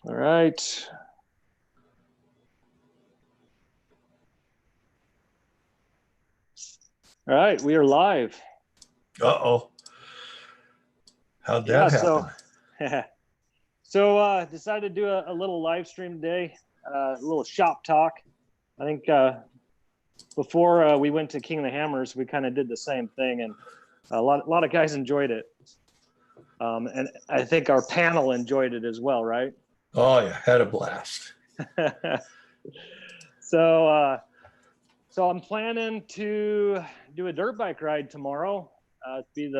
All right. All right, we are live. Uh-oh. How'd Yeah, that happen? so decided to do a little live stream today, a little shop talk. I think before we went to King of the Hammers, we kind of did the same thing, and a lot of guys enjoyed it. And I think our panel enjoyed it as well, right? Oh, yeah, had a blast. So I'm planning to do a dirt bike ride tomorrow. Be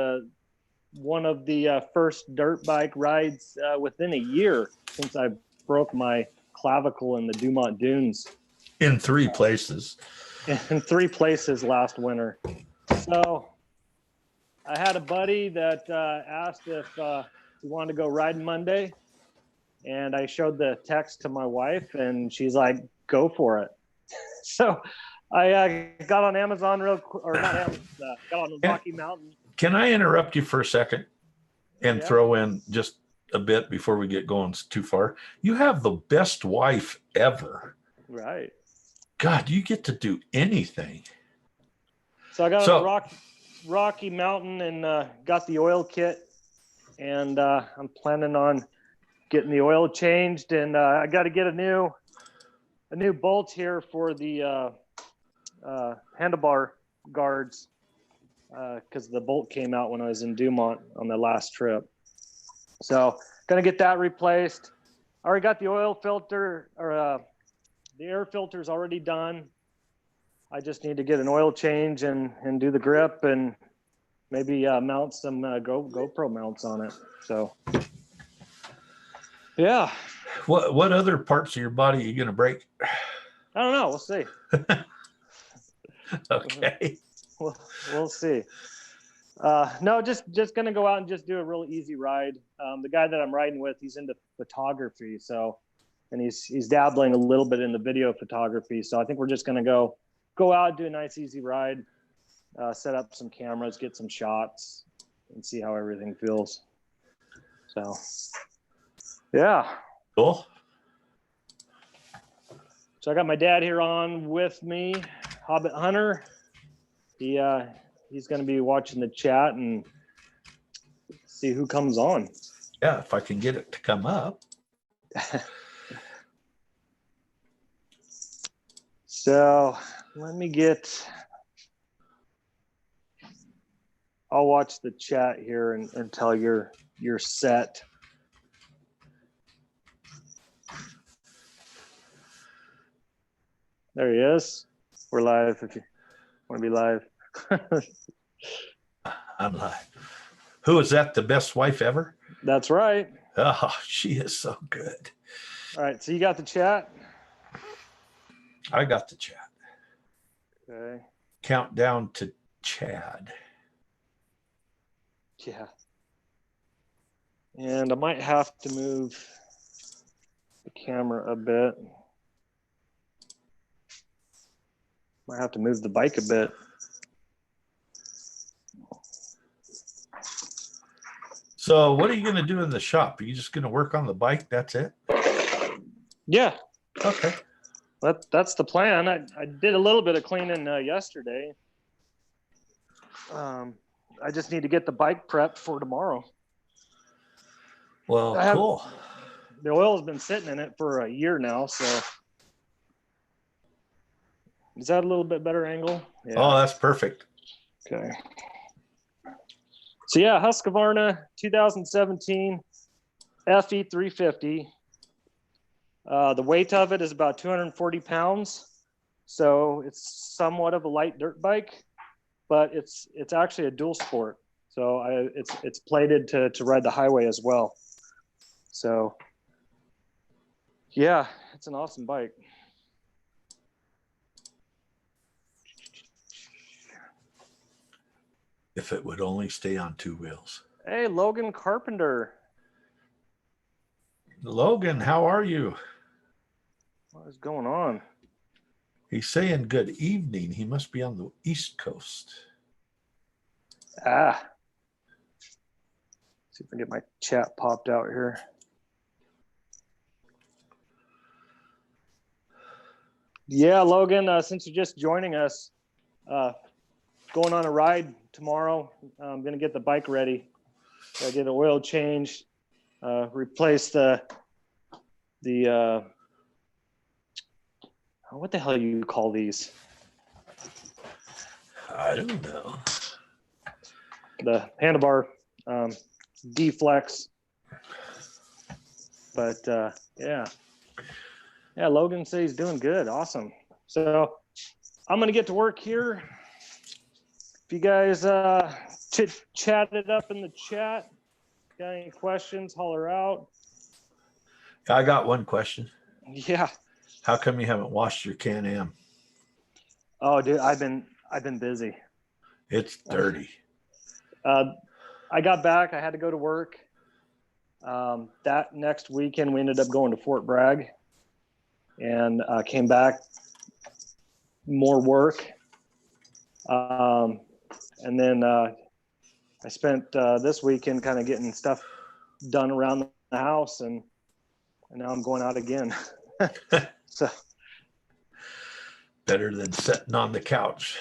one of the first dirt bike rides within a year since I broke my clavicle in the Dumont Dunes. In 3 places. In 3 places last winter. So I had a buddy that asked if he wanted to go riding Monday, and I showed the text to my wife, and she's like, "Go for it." So I got on Amazon or not Amazon, got on Rocky Mountain. Can I interrupt you for a second and throw in just a bit before we get going too far? You have the best wife ever. Right. God, you get to do anything. So I got on Rocky Mountain and got the oil kit, and I'm planning on getting the oil changed, and I got to get a new bolt here for the handlebar guards because the bolt came out when I was in Dumont on the last trip. So gonna get that replaced. I already got the oil filter, or the air filter's already done. I just need to get an oil change and do the grip and maybe mount some GoPro mounts on it. So yeah. What other parts of your body are you gonna break? I don't know. We'll see. Okay. We'll see. No, just gonna go out and just do a real easy ride. The guy that I'm riding with, he's into photography, and he's dabbling a little bit in the video photography. So I think we're just gonna go out, do a nice easy ride, set up some cameras, get some shots, and see how everything feels. So yeah. Cool. So I got my dad here on with me, Hobbit Hunter. He's going to be watching the chat and see who comes on. Yeah, if I can get it to come up. So let me I'll watch the chat here until you're set. There he is. We're live if you want to be live. I'm live. Who is that? The best wife ever? That's right. Oh, she is so good. All right. So you got the chat? I got the chat. Okay. Countdown to Chad. Yeah. And I might have to move the camera a bit. Might have to move the bike a bit. So what are you going to do in the shop? Are you just going to work on the bike? That's it? Yeah. Okay. That's the plan. I did a little bit of cleaning yesterday. I just need to get the bike prepped for tomorrow. Well, cool. The oil has been sitting in it for a year now, so is that a little bit better angle? Yeah. Oh, that's perfect. Okay. So yeah, Husqvarna 2017 FE 350. The weight of it is about 240 pounds. So it's somewhat of a light dirt bike, but it's actually a dual sport. So it's plated to ride the highway as well. So yeah, it's an awesome bike. If it would only stay on 2 wheels. Hey, Logan Carpenter. Logan, how are you? What is going on? He's saying good evening. He must be on the East Coast. See if I can get my chat popped out here. Yeah, Logan, since you're just joining us, going on a ride tomorrow. I'm going to get the bike ready. I get an oil change, replace the what the hell you call these? I don't know. The handlebar deflex. But yeah, Logan says he's doing good. Awesome. So I'm going to get to work here. If you guys chat it up in the chat, got any questions, holler out. I got one question. Yeah. How come you haven't washed your Can-Am? Oh, dude, I've been busy. It's dirty. I got back. I had to go to work. That next weekend, we ended up going to Fort Bragg, and came back. More work, and then I spent this weekend kind of getting stuff done around the house, and now I'm going out again. So better than sitting on the couch.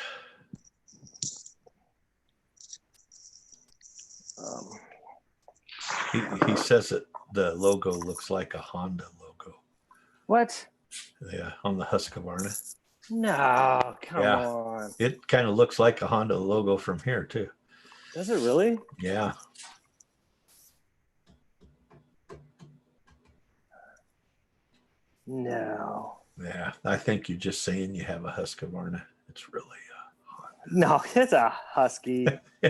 He says that the logo looks like a Honda logo. What? Yeah, on the Husqvarna. No, come on. It kind of looks like a Honda logo from here too. Does it really? Yeah. No. Yeah, I think you're just saying you have a Husqvarna. It's really a Honda. No, it's a Husky.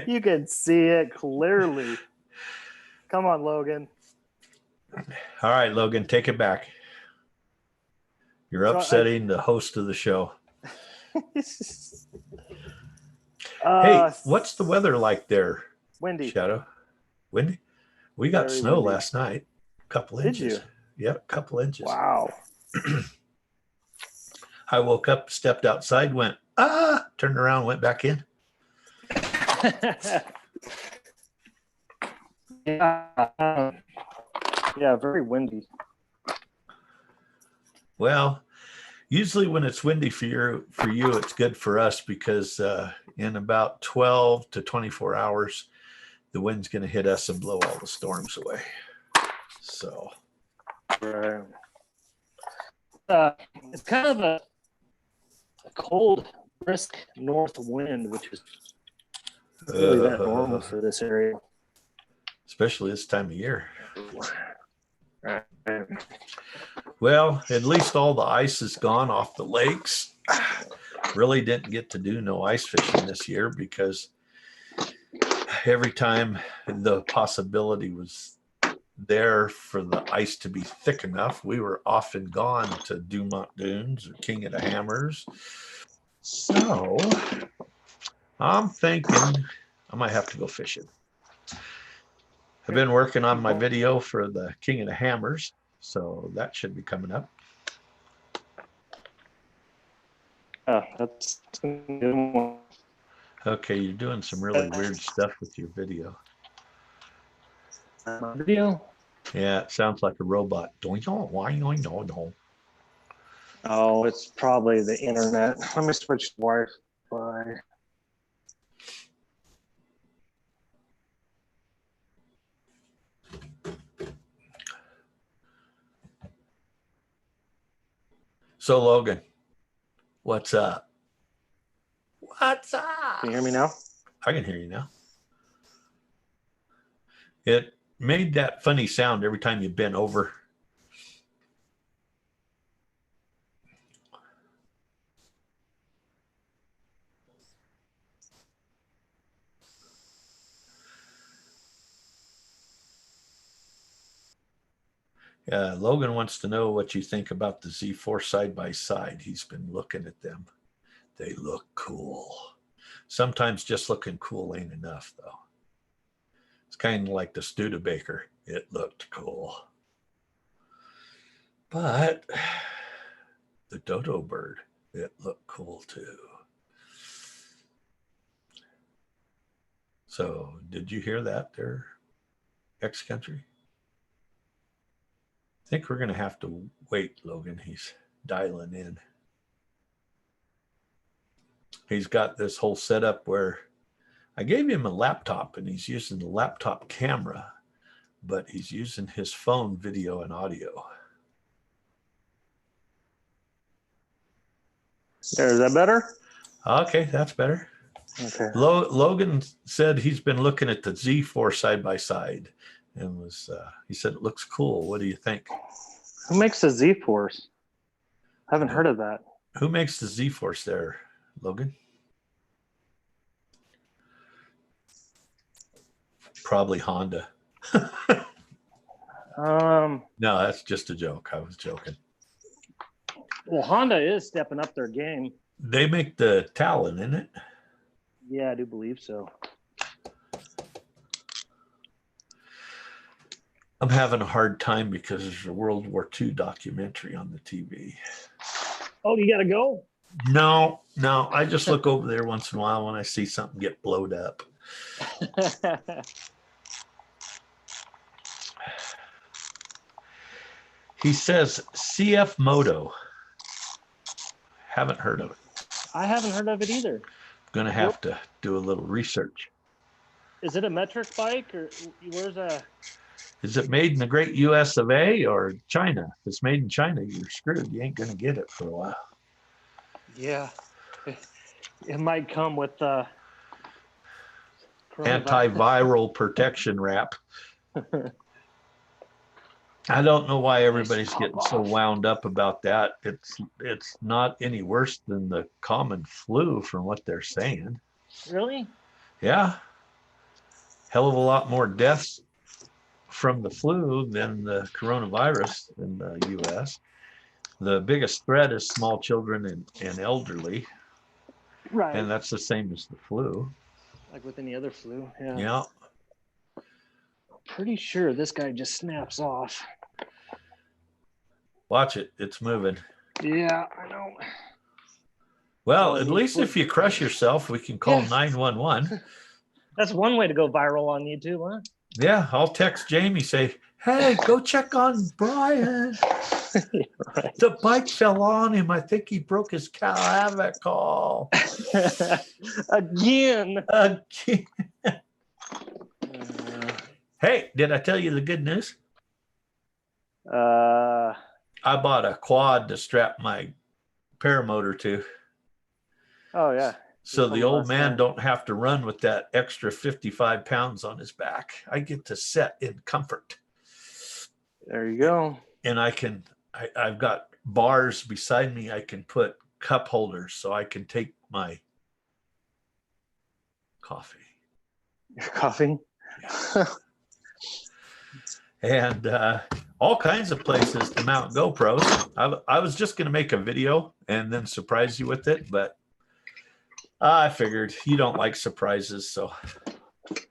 You can see it clearly. Come on, Logan. All right, Logan, take it back. You're upsetting the host of the show. Hey, what's the weather like there? Windy. Shadow? Windy? We got Very snow windy. last night. A couple inches. Did you? Yep, a couple inches. Wow. I woke up, stepped outside, went, turned around, went back in. Yeah, very windy. Well, usually when it's windy for you, it's good for us because in about 12 to 24 hours, the wind's going to hit us and blow all the storms away. So, right. It's kind of a cold, brisk north wind, which is really that normal for this area. Especially this time of year. Right. Well, at least all the ice is gone off the lakes. Really didn't get to do no ice fishing this year because every time the possibility was there for the ice to be thick enough, we were often gone to Dumont Dunes or King of the Hammers. So I'm thinking I might have to go fishing. I've been working on my video for the King of the Hammers, so that should be coming up. That's a good one. Okay, you're doing some really weird stuff with your video. My video? Yeah, it sounds like a robot. Oh, it's probably the internet. Let me switch to Wi-Fi. So, Logan, what's up? What's up? Can you hear me now? I can hear you now. It made that funny sound every time you bent over. Logan wants to know what you think about the Z4 side-by-side. He's been looking at them. They look cool. Sometimes just looking cool ain't enough, though. It's kind of like the Studebaker. It looked cool. But the dodo bird, it looked cool, too. So, did you hear that there, X-Country? I think we're going to have to wait, Logan. He's dialing in. he's got this whole setup where I gave him a laptop and he's using the laptop camera, but he's using his phone video and audio. There, is that better? Okay, that's better. Okay. Logan said he's been looking at the Z4 side by side, and he said it looks cool. What do you think? Who makes the Z-Force? I haven't heard of that. Who makes the Z-Force there, Logan? Probably Honda. No, that's just a joke. I was joking. Well, Honda is stepping up their game. They make the Talon, isn't it? Yeah, I do believe so. I'm having a hard time because there's a World War II documentary on the TV. Oh, you got to go? No. I just look over there once in a while when I see something get blowed up. He says CF Moto. Haven't heard of it. I haven't heard of it either. Going to have to do a little research. Is it a metric bike, or where's a? Is it made in the great US of A or China? If it's made in China, you're screwed. You ain't going to get it for a while. Yeah. It might come with antiviral protection wrap. I don't know why everybody's getting so wound up about that. It's not any worse than the common flu from what they're saying. Really? Yeah. Hell of a lot more deaths from the flu than the coronavirus in the U.S. The biggest threat is small children and elderly. Right. And that's the same as the flu. Like with any other flu. Yeah. Yeah. Pretty sure this guy just snaps off. Watch it. It's moving. Yeah, I know. Well, at least if you crush yourself, we can call 911. That's one way to go viral on YouTube, huh? Yeah, I'll text Jamie, say, hey, go check on Brian. Right. The bike fell on him. I think he broke his clavicle. Again. Hey, did I tell you the good news? I bought a quad to strap my paramotor to. Oh, yeah. So the old man don't have to run with that extra 55 pounds on his back. I get to sit in comfort. There you go. And I've got bars beside me. I can put cup holders so I can take my coffee. Your coffee? Yeah. And all kinds of places to mount GoPros. I was just going to make a video and then surprise you with it, but I figured you don't like surprises, so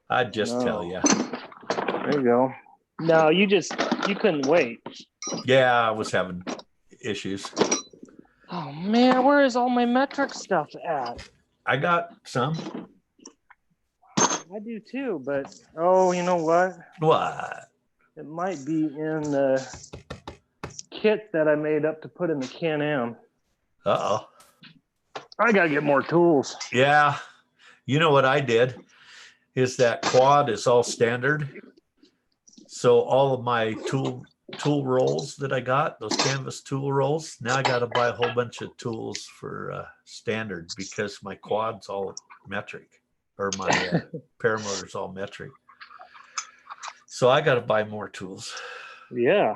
I'd just tell you. There you go. No, you couldn't wait. Yeah, I was having issues. Oh, man, where is all my metric stuff at? I got some. I do too, but, you know what? What? It might be in the kit that I made up to put in the Can-Am. Uh-oh. I got to get more tools. Yeah. You know what I did is that quad is all standard. So all of my tool rolls that I got, those canvas tool rolls, now I got to buy a whole bunch of tools for standard because my quad's all metric, or my paramotor's all metric. So I got to buy more tools. Yeah.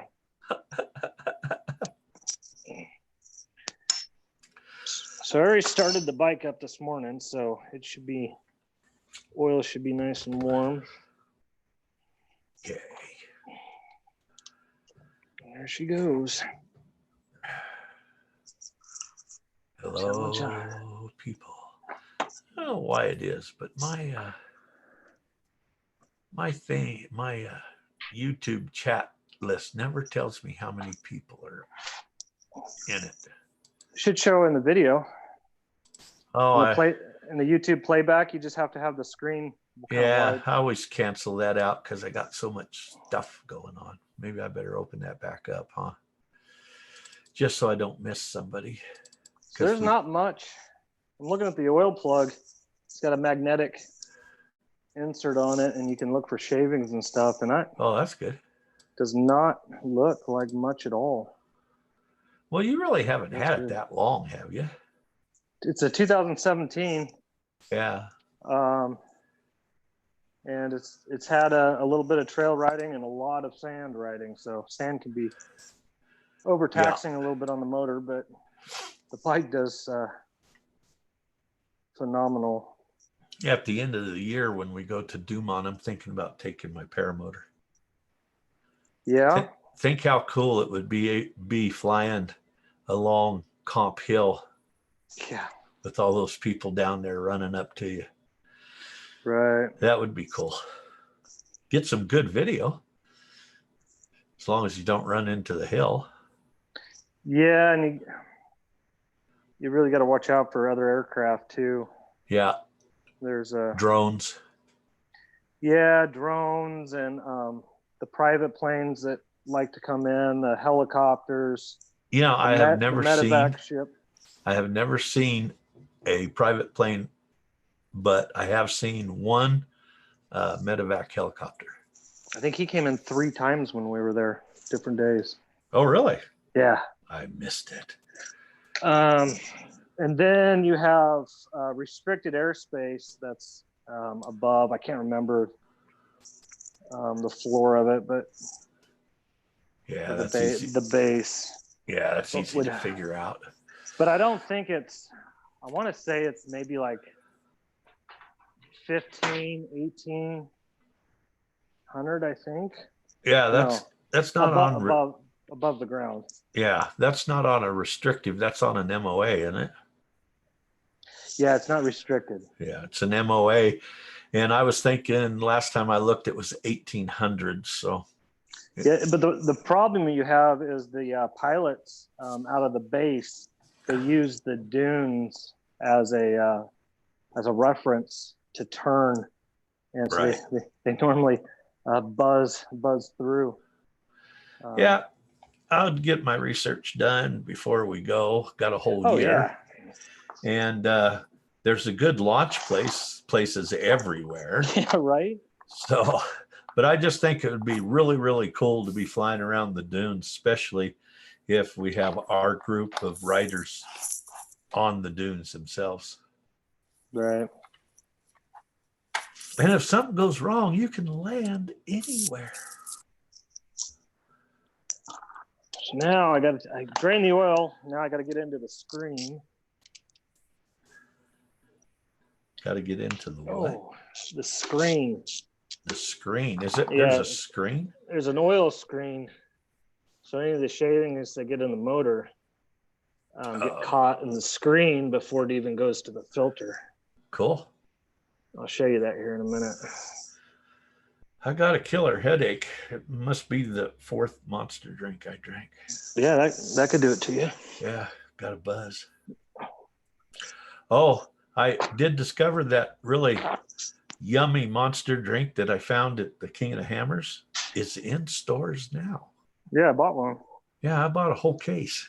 So I already started the bike up this morning, so oil should be nice and warm. Okay. There she goes. Hello, people. I don't know why it is, but my YouTube chat list never tells me how many people are in it. Should show in the video. Oh, in the YouTube playback, you just have to have the screen. Yeah, I always cancel that out because I got so much stuff going on. Maybe I better open that back up, huh? Just so I don't miss somebody. There's not much. I'm looking at the oil plug. It's got a magnetic insert on it, and you can look for shavings and stuff. And Oh, that's good. Does not look like much at all. Well, you really haven't had it that long, have you? It's a 2017. Yeah. And it's had a little bit of trail riding and a lot of sand riding. So sand can be overtaxing a little bit on the motor, but the bike does phenomenal. At the end of the year, when we go to Dumont, I'm thinking about taking my paramotor. Yeah. Think how cool it would be flying along Comp Hill. Yeah. With all those people down there running up to you. Right. That would be cool. Get some good video. As long as you don't run into the hill. Yeah, and you really got to watch out for other aircraft too. Yeah. There's drones. Yeah, drones and the private planes that like to come in, the helicopters. You know, I have never seen a private plane, but I have seen one medevac helicopter. I think he came in 3 times when we were there, different days. Oh, really? Yeah. I missed it. And then you have restricted airspace that's above. I can't remember the floor of it, but yeah, that's the base. Yeah, that's easy to figure out. But I don't think I want to say it's maybe like 15, 1800, I think. Yeah, that's not above the ground. Yeah, that's not on a restrictive. That's on an MOA, isn't it? Yeah, it's not restricted. Yeah, it's an MOA. And I was thinking last time I looked, it was 1800. So. Yeah, but the problem you have is the pilots out of the base, they use the dunes as a reference to turn, and so they normally buzz through. Yeah, I'll get my research done before we go. Got a whole year. Yeah. And there's a good launch places everywhere. Yeah, right. So, but I just think it would be really, really cool to be flying around the dunes, especially if we have our group of riders on the dunes themselves. Right. And if something goes wrong, you can land anywhere. So now I drain the oil. Now I got to get into the screen. Got to get into the what? Oh, the screen. The screen. Is it? Yeah, there's a screen? There's an oil screen. So any of the shavings that get in the motor get caught in the screen before it even goes to the filter. Cool. I'll show you that here in a minute. I got a killer headache. It must be the 4th Monster drink I drank. Yeah, that could do it to you. Yeah, got a buzz. Oh, I did discover that really yummy Monster drink that I found at the King of the Hammers is in stores now. Yeah, I bought one. Yeah, I bought a whole case.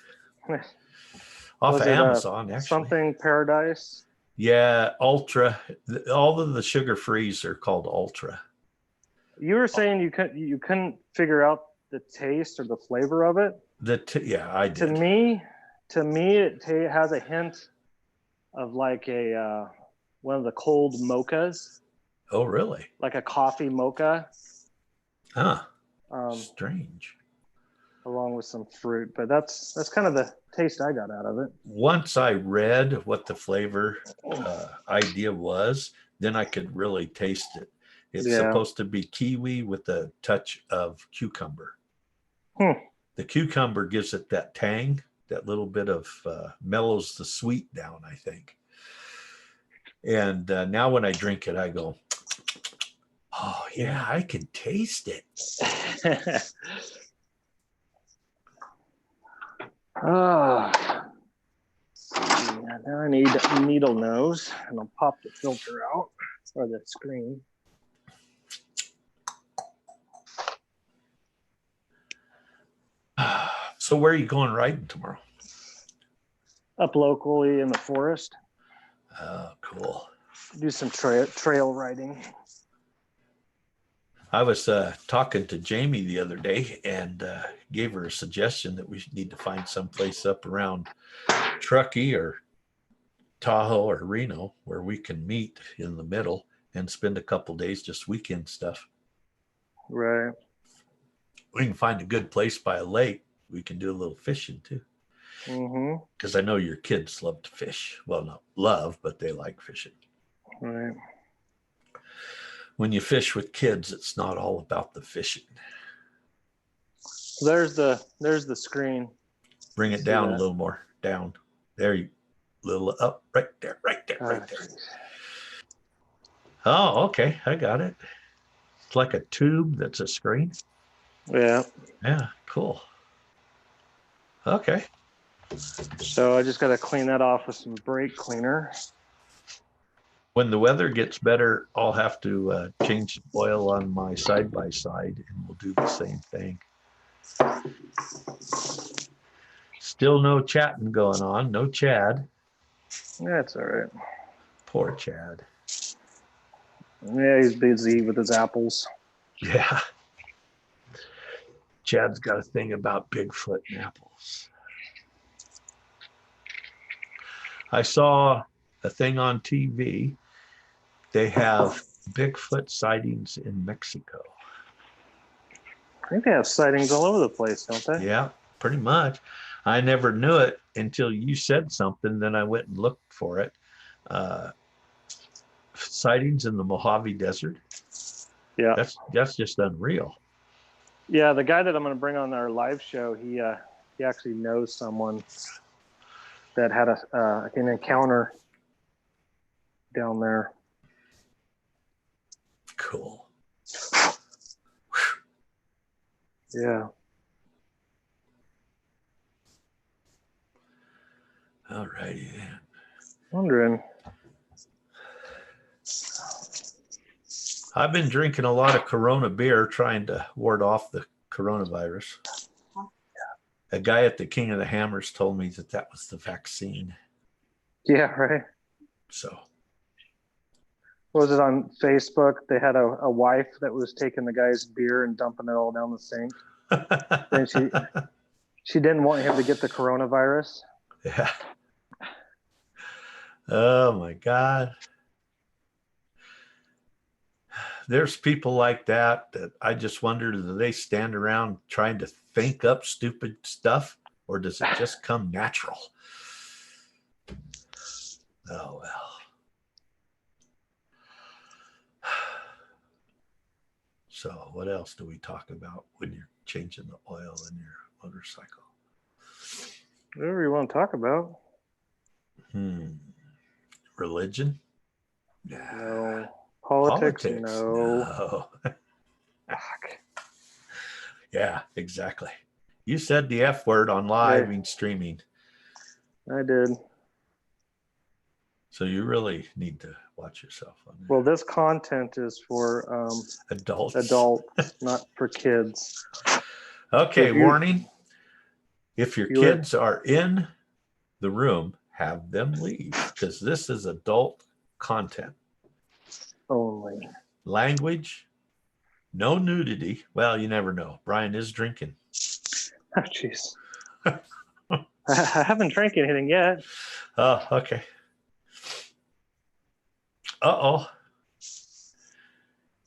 Off of Amazon, actually. Something Paradise? Yeah, Ultra. All of the sugar-frees are called Ultra. You were saying you couldn't figure out the taste or the flavor of it? Yeah, I did. To me, it has a hint of like one of the cold mochas. Oh, really? Like a coffee mocha. Huh. Strange. Along with some fruit, but that's kind of the taste I got out of it. Once I read what the flavor idea was, then I could really taste it. It's supposed to be kiwi with a touch of cucumber. The cucumber gives it that tang, that little bit of mellows the sweet down, I think. And now when I drink it, I go, oh, yeah, I can taste it. Oh, yeah, now I need a needle nose, and I'll pop the filter out or the screen. So where are you going riding tomorrow? Up locally in the forest. Oh, cool. Do some trail riding. I was talking to Jamie the other day and gave her a suggestion that we need to find someplace up around Truckee or Tahoe or Reno where we can meet in the middle and spend a couple days just weekend stuff. Right. We can find a good place by a lake. We can do a little fishing too. Because I know your kids love to fish. Well, not love, but they like fishing. Right. When you fish with kids, it's not all about the fishing. There's the screen. Bring it down a little more. Down. There you little up. Right there. Right there. Right there. Oh, okay. I got it. It's like a tube that's a screen. Yeah. Yeah, cool. Okay. So I just got to clean that off with some brake cleaner. When the weather gets better, I'll have to change the oil on my side-by-side, and we'll do the same thing. Still no chatting going on. No Chad. That's all right. Poor Chad. Yeah, he's busy with his apples. Yeah. Chad's got a thing about Bigfoot and apples. I saw a thing on TV. They have Bigfoot sightings in Mexico. I think they have sightings all over the place, don't they? Yeah, pretty much. I never knew it until you said something. Then I went and looked for it. Sightings in the Mojave Desert. Yeah. That's just unreal. Yeah, the guy that I'm going to bring on our live show, he actually knows someone that had an encounter down there. Cool. Yeah. All righty then. Wondering. I've been drinking a lot of Corona beer trying to ward off the coronavirus. A guy at the King of the Hammers told me that was the vaccine. Yeah, right. So. Was it on Facebook? They had a wife that was taking the guy's beer and dumping it all down the sink. And she didn't want him to get the coronavirus. Yeah. Oh my God. There's people like that I just wonder, do they stand around trying to think up stupid stuff, or does it just come natural? Oh, well. So what else do we talk about when you're changing the oil in your motorcycle? Whatever you want to talk about. Religion? No. Politics? No. Fuck. Yeah, exactly. You said the F word on live and streaming. I did. So you really need to watch yourself on that. Well, this content is for adults, not for kids. Okay, warning. If your kids are in the room, have them leave, because this is adult content. Only. Language, no nudity. Well, you never know. Brian is drinking. Oh, jeez. I haven't drank anything yet. Oh, okay. Uh-oh.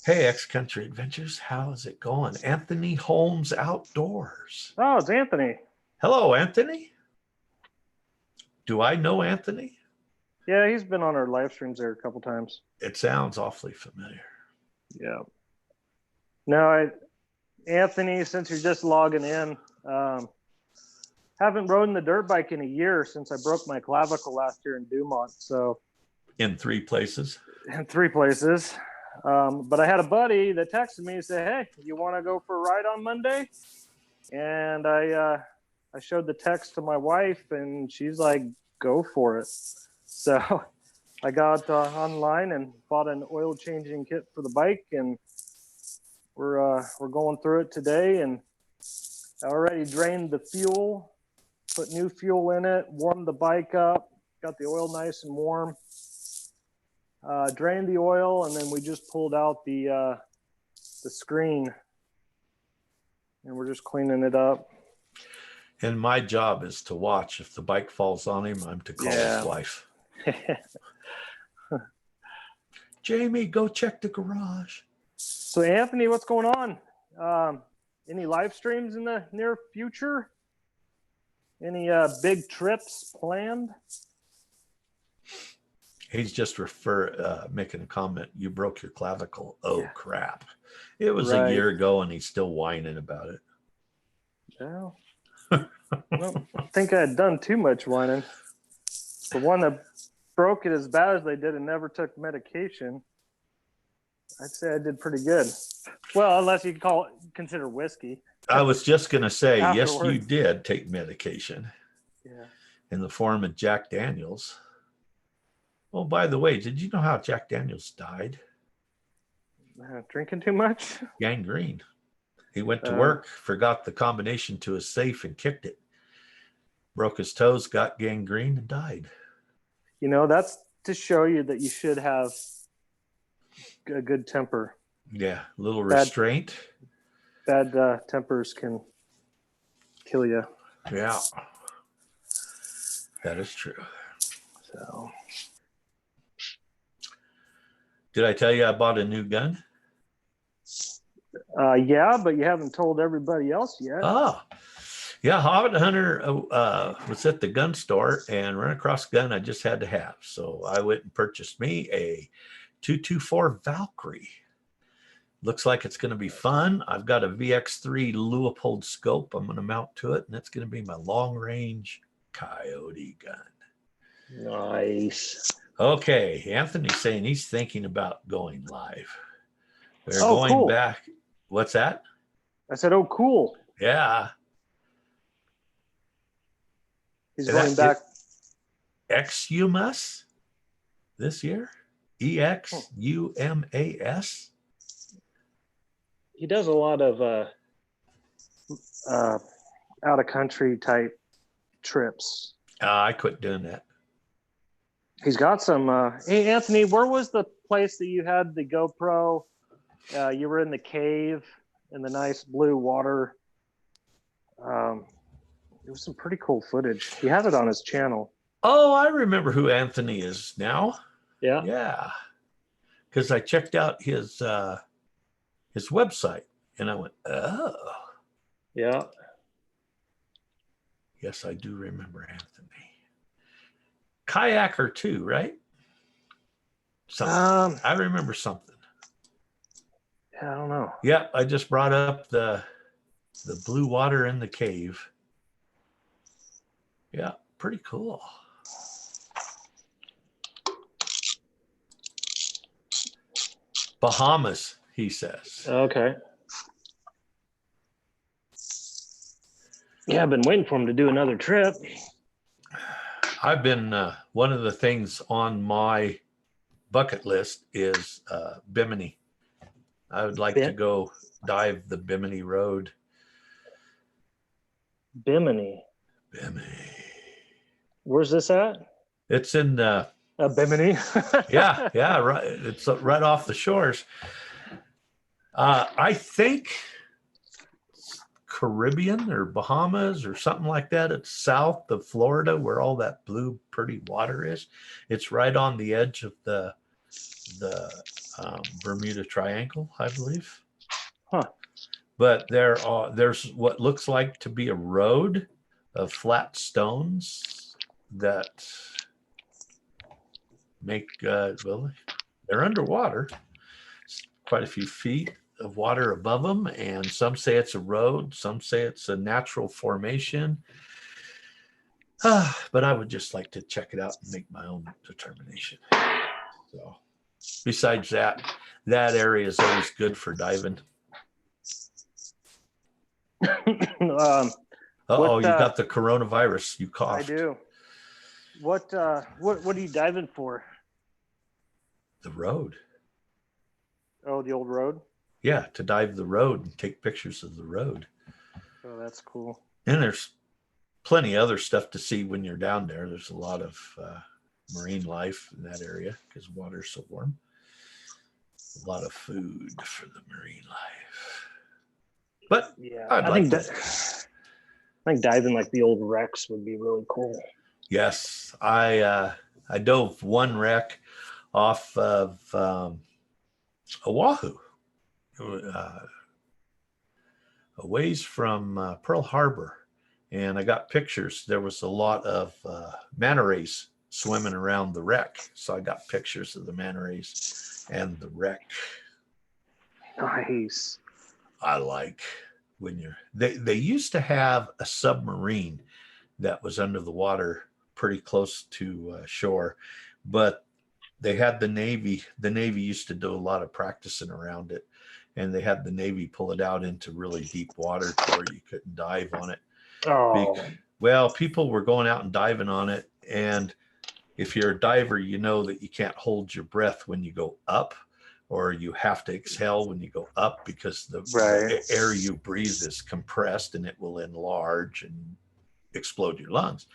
Hey, X-Country Adventures, how is it going? Anthony Holmes Outdoors. Oh, it's Anthony. Hello, Anthony. Do I know Anthony? Yeah, he's been on our live streams there a couple times. It sounds awfully familiar. Yeah. No, Anthony, since you're just logging in, haven't ridden the dirt bike in a year since I broke my clavicle last year in Dumont. So in 3 places. In 3 places. But I had a buddy that texted me and said, "Hey, you want to go for a ride on Monday?" And I showed the text to my wife, and she's like, "Go for it." So I got online and bought an oil changing kit for the bike, and we're going through it today. And I already drained the fuel, put new fuel in it, warmed the bike up, got the oil nice and warm. drained the oil, and then we just pulled out the screen, and we're just cleaning it up. And my job is to watch. If the bike falls on him, I'm to call his wife. Jamie, go check the garage. So Anthony, what's going on? Any live streams in the near future? Any big trips planned? He's just making a comment. You broke your clavicle. Oh, crap. It was a year ago and he's still whining about it. Well, I don't think I had done too much whining. The one that broke it as bad as they did and never took medication, I'd say I did pretty good. Well, unless you consider whiskey. I was just going to say, yes, you did take medication. Yeah. In the form of Jack Daniels. Oh, by the way, did you know how Jack Daniels died? Drinking too much? Gangrene. He went to work, forgot the combination to his safe and kicked it. Broke his toes, got gangrene, and died. You know, that's to show you that you should have a good temper. Yeah, a little restraint. Bad tempers can kill you. Yeah, that is true. So, did I tell you I bought a new gun? yeah, but you haven't told everybody else yet. Oh, yeah. Hobbit Hunter was at the gun store and ran across a gun I just had to have. So I went and purchased me a 224 Valkyrie. Looks like it's going to be fun. I've got a VX3 Leupold scope. I'm going to mount to it, and that's going to be my long-range coyote gun. Nice. Okay, Anthony's saying he's thinking about going live. We're going back. What's that? I said, oh, cool. Yeah. He's going back. Exumas this year? EXUMAS? He does a lot of out-of-country type trips. I quit doing that. He's got some. Hey, Anthony, where was the place that you had the GoPro? You were in the cave in the nice blue water. It was some pretty cool footage. He has it on his channel. Oh, I remember who Anthony is now. Yeah. Yeah. Because I checked out his website and I went, oh. Yeah. Yes, I do remember Anthony. Kayaker too, right? Something. I remember something. Yeah, I don't know. Yeah, I just brought up the blue water in the cave. Yeah, pretty cool. Bahamas, he says. Okay. Yeah, I've been waiting for him to do another trip. I've been, one of the things on my bucket list is Bimini. I would like to go dive the Bimini Road. Bimini. Where's this at? It's in Bimini. yeah, right. It's right off the shores. I think Caribbean or Bahamas or something like that. It's south of Florida where all that blue pretty water is. It's right on the edge of the Bermuda Triangle, I believe. Huh. But there's what looks like to be a road of flat stones that make well, they're underwater. Quite a few feet of water above them, and some say it's a road, some say it's a natural formation. But I would just like to check it out and make my own determination. So besides that area is always good for diving. You got the coronavirus. You coughed. I do. What are you diving for? The road. Oh, the old road? Yeah, to dive the road and take pictures of the road. Oh, that's cool. And there's plenty of other stuff to see when you're down there. There's a lot of marine life in that area because water's so warm. A lot of food for the marine life. But yeah, I think diving like the old wrecks would be really cool. Yes, I dove one wreck off of Oahu, a ways from Pearl Harbor, and I got pictures. There was a lot of manta rays swimming around the wreck, so I got pictures of the manta rays and the wreck. Nice. I like when they used to have a submarine that was under the water pretty close to shore, but they had the Navy used to do a lot of practicing around it, and they had the Navy pull it out into really deep water to where you couldn't dive on it. Oh. Well, people were going out and diving on it, and if you're a diver, you know that you can't hold your breath when you go up, or you have to exhale when you go up because the air you breathe is compressed and it will enlarge and explode your lungs.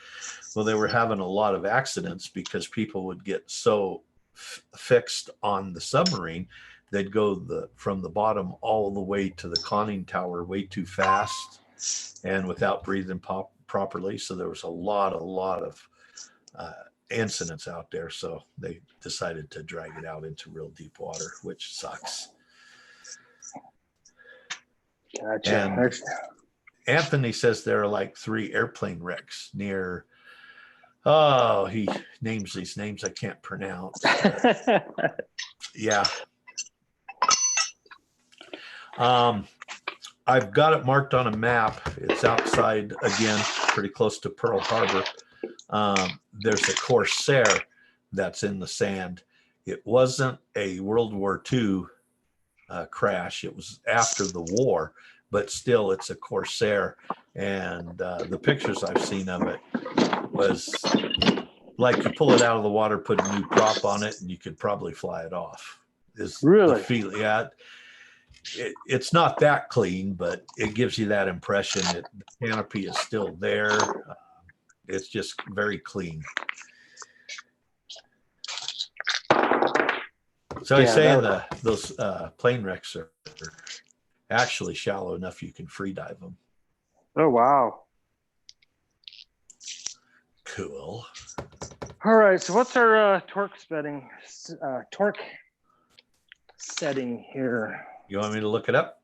Well, they were having a lot of accidents because people would get so fixed on the submarine, they'd go from the bottom all the way to the conning tower way too fast and without breathing properly. So there was a lot of incidents out there. So they decided to drag it out into real deep water, which sucks. Gotcha. And Anthony says there are like 3 airplane wrecks near, he names these names I can't pronounce. Yeah. I've got it marked on a map. It's outside, again, pretty close to Pearl Harbor. There's a Corsair that's in the sand. It wasn't a World War II crash. It was after the war, but still it's a Corsair. And the pictures I've seen of it was like you pull it out of the water, put a new prop on it, and you could probably fly it off. Really? The yeah. It's not that clean, but it gives you that impression that the canopy is still there. It's just very clean. So I say those plane wrecks are actually shallow enough you can free dive them. Oh, wow. Cool. All right. So what's our torque setting here? You want me to look it up?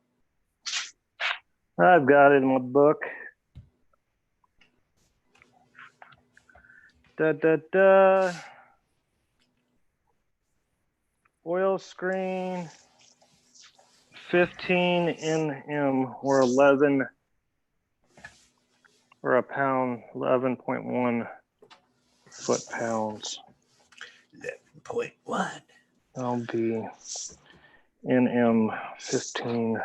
I've got it in my book. Oil screen, 15 Nm or 11 or a pound, 11.1 foot-pounds. 11.1. That'll be Nm 15.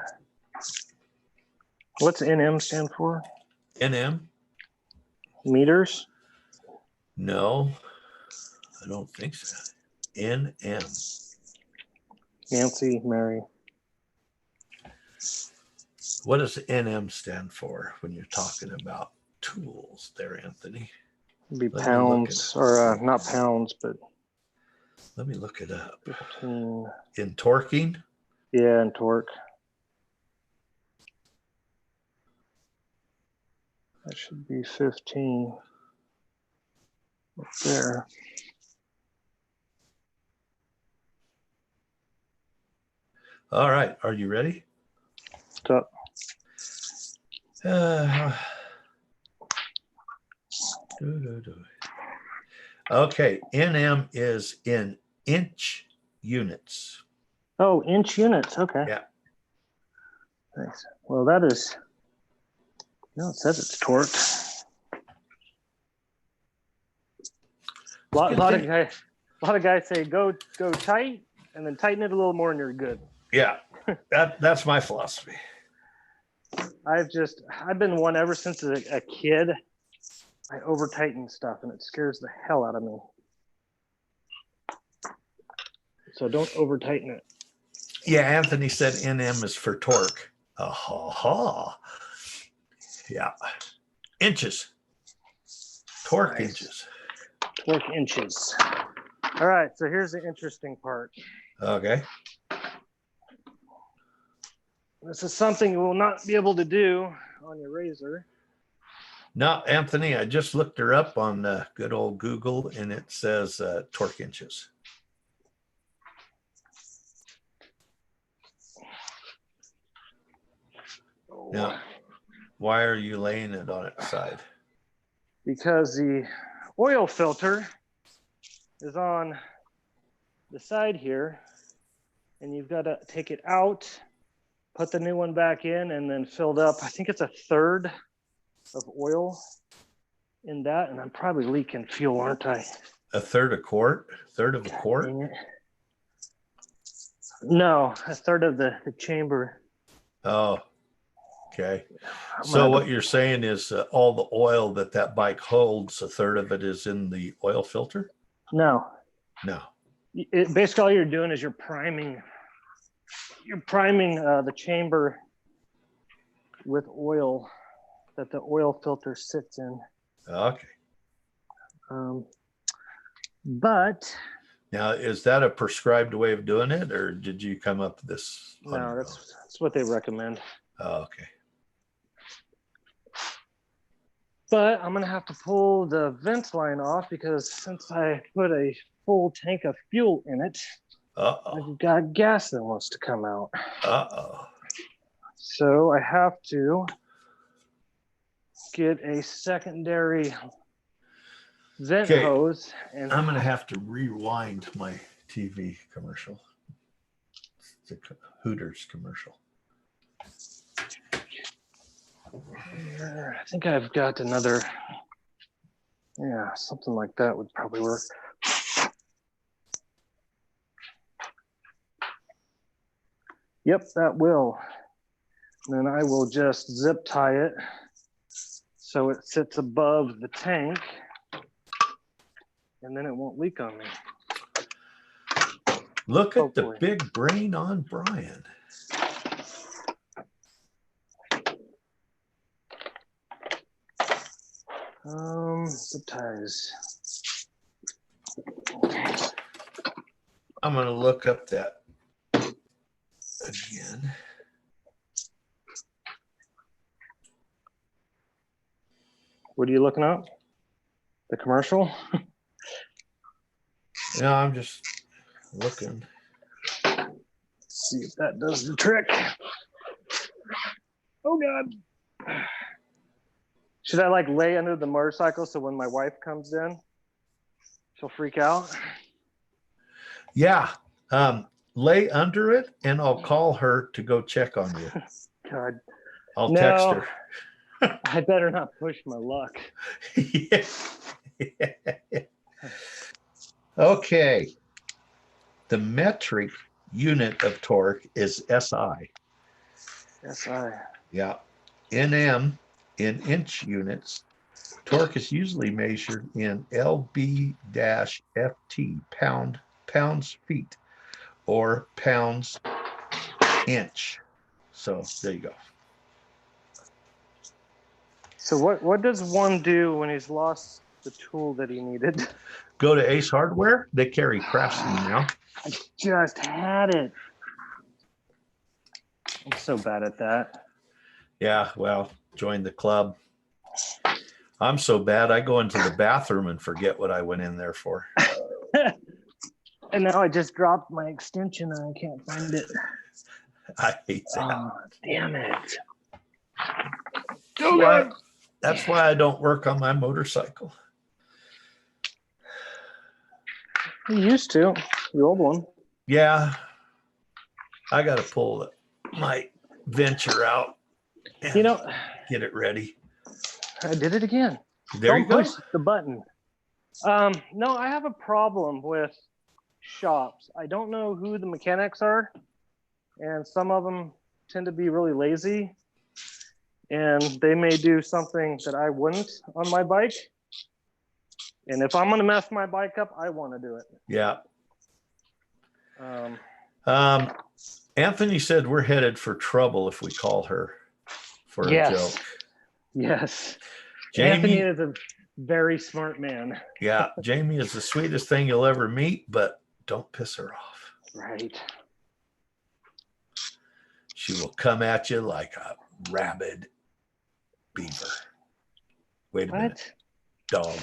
What's Nm stand for? Nm? Meters? No, I don't think so. Nm. Nancy, Mary. What does Nm stand for when you're talking about tools there, Anthony? It'd be pounds, or not pounds, but. Let me look it up. 15. In torquing? Yeah, in torque. That should be 15 up there. All right. Are you ready? What's up? Okay. Nm is in inch units. Oh, inch units. Okay. Yeah. Thanks. Well, that is. No, it says it's torqued. A lot of guys say go tight and then tighten it a little more and you're good. Yeah, that's my philosophy. I've been one ever since a kid. I over tighten stuff and it scares the hell out of me. So don't over tighten it. Yeah, Anthony said Nm is for torque. Yeah. Inches. Torque nice. inches. Torque inches. All right, so here's the interesting part. Okay. This is something you will not be able to do on your razor. Now, Anthony, I just looked her up on good old Google, and it says torque inches. Now, why are you laying it on its side? Because the oil filter is on the side here, and you've got to take it out, put the new one back in, and then filled up. I think it's a third of oil in that, and I'm probably leaking fuel, aren't I? A third of quart? Third of a quart? No, a third of the chamber. Oh, okay. So what you're saying is all the oil that bike holds, a third of it is in the oil filter? No. No. Basically, all you're doing is you're priming the chamber with oil that the oil filter sits in. Okay. But now, is that a prescribed way of doing it, or did you come up with this? No, that's what they recommend. Oh, okay. But I'm gonna have to pull the vent line off because since I put a full tank of fuel in it, I've got gas that wants to come out. So I have to get a secondary vent hose. And I'm gonna have to rewind my TV commercial. It's a Hooters commercial. I think I've got another, something like that would probably work. Yep, that will. And then I will just zip tie it so it sits above the tank, and then it won't leak on me. Look at the big brain on Brian. Zip ties. I'm going to look up that again. What are you looking up? The commercial? No, I'm just looking. Let's see if that does the trick. Oh God. Should I like lay under the motorcycle so when my wife comes in, she'll freak out? Yeah. Lay under it and I'll call her to go check on you. God. I'll text her. I better not push my luck. Okay. The metric unit of torque is SI. SI. Yeah. NM in inch units. Torque is usually measured in lb-ft, pounds feet, or pounds inch. So there you go. So what does one do when he's lost the tool that he needed? Go to Ace Hardware. They carry Craftsman now. I just had it. I'm so bad at that. Yeah, well, join the club. I'm so bad, I go into the bathroom and forget what I went in there for. And now I just dropped my extension and I can't find it. I hate that. Oh, damn it. That's why I don't work on my motorcycle. You used to, the old one. Yeah, I got to pull my venture out and get it ready. I did it again. There you go. Don't push the button. No, I have a problem with shops. I don't know who the mechanics are, and some of them tend to be really lazy, and they may do something that I wouldn't on my bike. And if I'm going to mess my bike up, I want to do it. Yeah. Anthony said we're headed for trouble if we call her for a joke. Yes. Jamie, Anthony Very smart man. Yeah, Jamie is the sweetest thing you'll ever meet, but don't piss her off. Right. She will come at you like a rabid beaver. Wait a minute. Dog.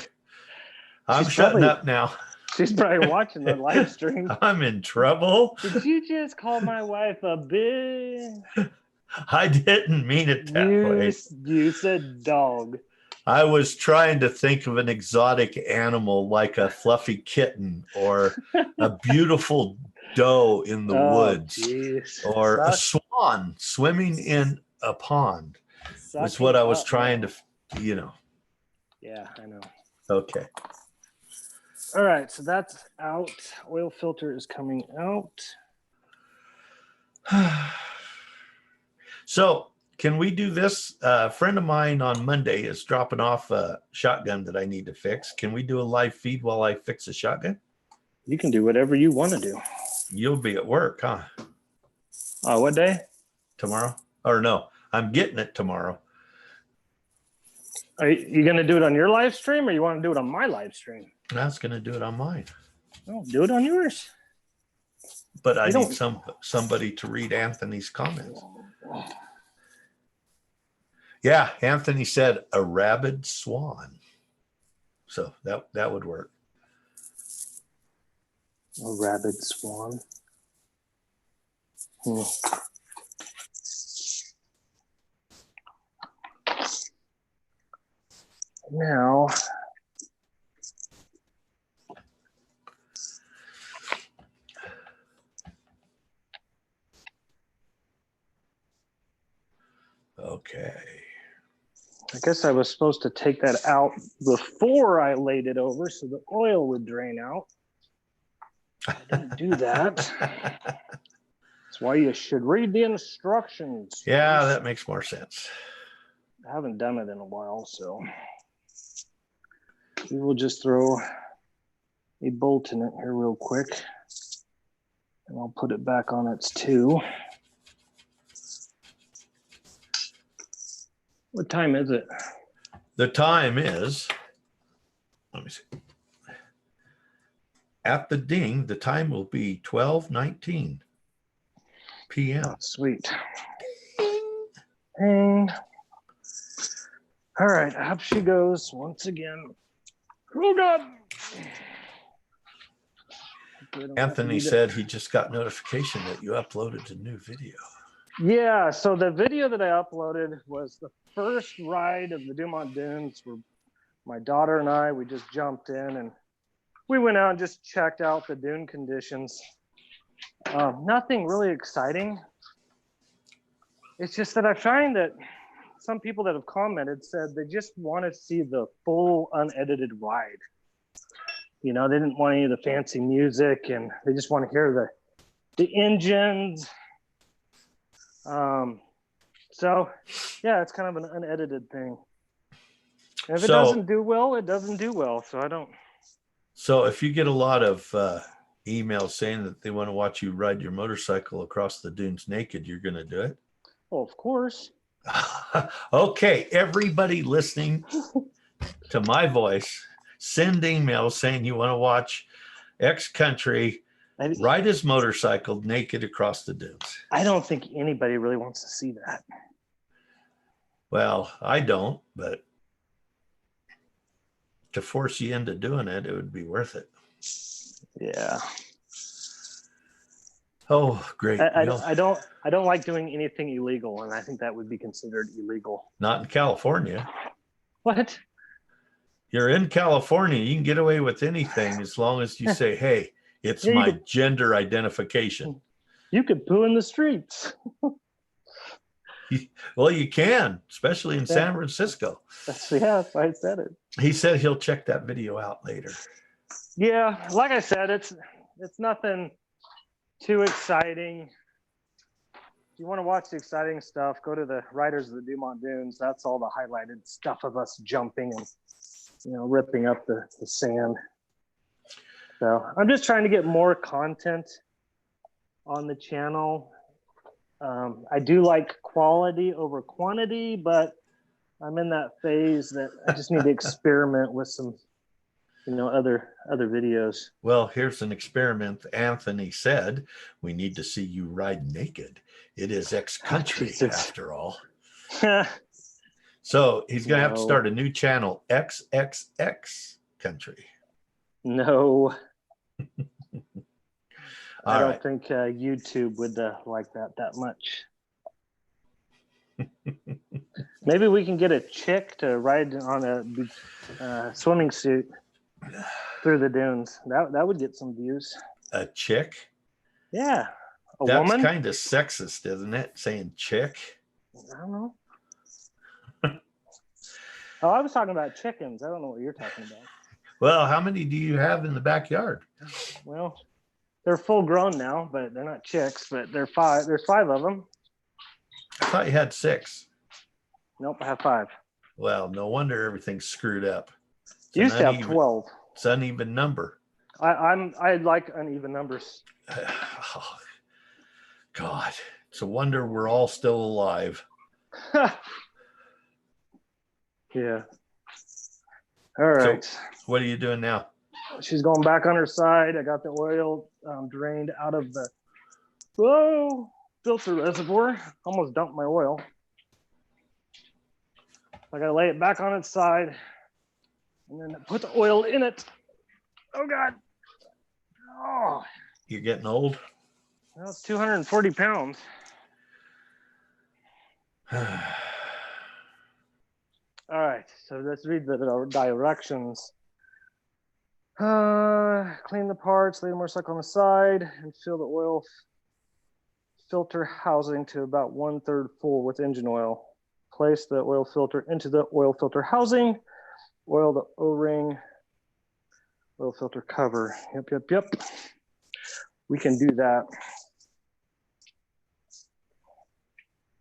I'm shutting up now. She's probably watching the live stream. I'm in trouble. Did you just call my wife a bitch? I didn't mean it that way. You said dog. I was trying to think of an exotic animal like a fluffy kitten or a beautiful doe in the woods, or a swan swimming in a pond. That's what I was trying to, Yeah, I know. Okay. All right, so that's out. Oil filter is coming out. So can we do this? A friend of mine on Monday is dropping off a shotgun that I need to fix. Can we do a live feed while I fix a shotgun? You can do whatever you want to do. You'll be at work, huh? What day? Tomorrow? Or no, I'm getting it tomorrow. Are you going to do it on your live stream, or you want to do it on my live stream? I was going to do it on mine. Oh, do it on yours. But I need somebody to read Anthony's comments. Yeah, Anthony said a rabid swan. So that would work. A rabid swan. Now, okay. I guess I was supposed to take that out before I laid it over so the oil would drain out. I didn't do that. That's why you should read the instructions. Yeah, that makes more sense. I haven't done it in a while, so we will just throw a bolt in it here real quick, and I'll put it back on its two. What time is it? The time is, let me see. At the ding, the time will be 12:19 p.m. Oh, sweet. Ding. All right, up she goes once again. Oh, God. Anthony said he just got notification that you uploaded a new video. Yeah, so the video that I uploaded was the first ride of the Dumont Dunes where my daughter and I, we just jumped in and we went out and just checked out the dune conditions. Nothing really exciting. It's just that I find that some people that have commented said they just want to see the full unedited ride. You know, they didn't want any of the fancy music, and they just want to hear the engines. So yeah, it's kind of an unedited thing. And if it doesn't do well, it doesn't do well. So I don't. So if you get a lot of emails saying that they want to watch you ride your motorcycle across the dunes naked, you're going to do it? Well, of course. Okay, everybody listening to my voice, send emails saying you want to watch X Country ride his motorcycle naked across the dunes. I don't think anybody really wants to see that. Well, I don't, but to force you into doing it, it would be worth it. Yeah. Oh, great. I don't like doing anything illegal, and I think that would be considered illegal. Not in California. What? You're in California. You can get away with anything as long as you say, hey, it's my gender identification. You could poo in the streets. Well, you can, especially in San Francisco. Yes, I said it. He said he'll check that video out later. Yeah, like I said, it's nothing too exciting. If you want to watch the exciting stuff, go to the Riders of the Dumont Dunes. That's all the highlighted stuff of us jumping and, ripping up the sand. So I'm just trying to get more content on the channel. I do like quality over quantity, but I'm in that phase that I just need to experiment with some, other videos. Well, here's an experiment. Anthony said, we need to see you ride naked. It is X country after all. So he's going to have to start a new channel, XXX country. No. I don't right. think YouTube would like that much. Maybe we can get a chick to ride on a swimming suit through the dunes. That would get some views. A chick? Yeah. That's woman? kind of sexist, isn't it? Saying chick? I don't know. Oh, I was talking about chickens. I don't know what you're talking about. Well, how many do you have in the backyard? Well, they're full grown now, but they're not chicks, but they're five. There's 5 of them. I thought you had 6. Nope, I have 5. Well, no wonder everything's screwed up. You used to have 12. It's an uneven number. I like uneven numbers. Oh, God, it's a wonder we're all still alive. Yeah. All right. So what are you doing now? She's going back on her side. I got the oil drained out of the filter reservoir. Almost dumped my oil. I got to lay it back on its side and then put the oil in it. Oh, God. Oh. You're getting old? Well, it's 240 pounds. All right, so let's read the directions. Clean the parts, lay the motorcycle on the side, and fill the oil filter housing to about 1/3 full with engine oil. Place the oil filter into the oil filter housing. Oil the O-ring, oil filter cover. Yep. We can do that.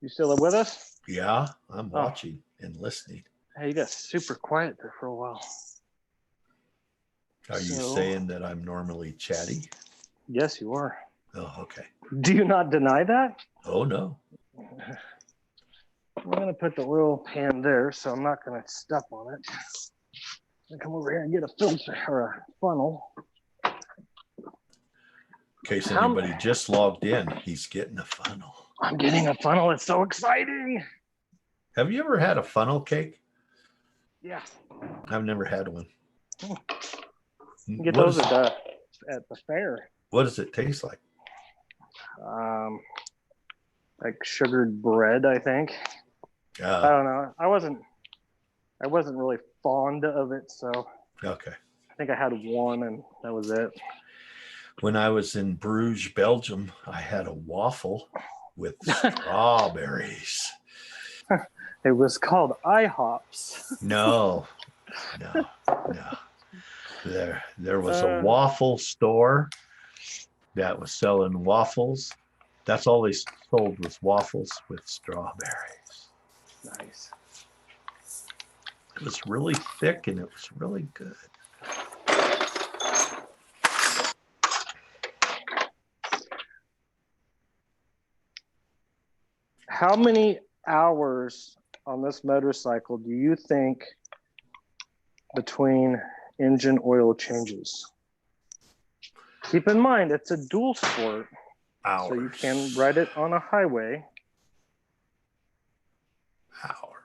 You still with us? Yeah, I'm watching and listening. Hey, you got super quiet there for a while. Are you saying that I'm normally chatty? Yes, you are. Oh, okay. Do you not deny that? Oh, no. I'm going to put the oil pan there, so I'm not going to step on it. I'm going to come over here and get a filter or a funnel. In case anybody just logged in, he's getting a funnel. I'm getting a funnel. It's so exciting. Have you ever had a funnel cake? Yeah. I've never had one. You get those at the fair. What does it taste like? Like sugared bread, I think. I don't know. I wasn't really fond of it, so okay. I think I had one and that was it. When I was in Bruges, Belgium, I had a waffle with strawberries. It was called IHOPs. No. There was a waffle store that was selling waffles. That's all they sold was waffles with strawberries. Nice. It was really thick and it was really good. How many hours on this motorcycle do you think between engine oil changes? Keep in mind, it's a dual sport. Hours. So you can ride it on a highway. Hours.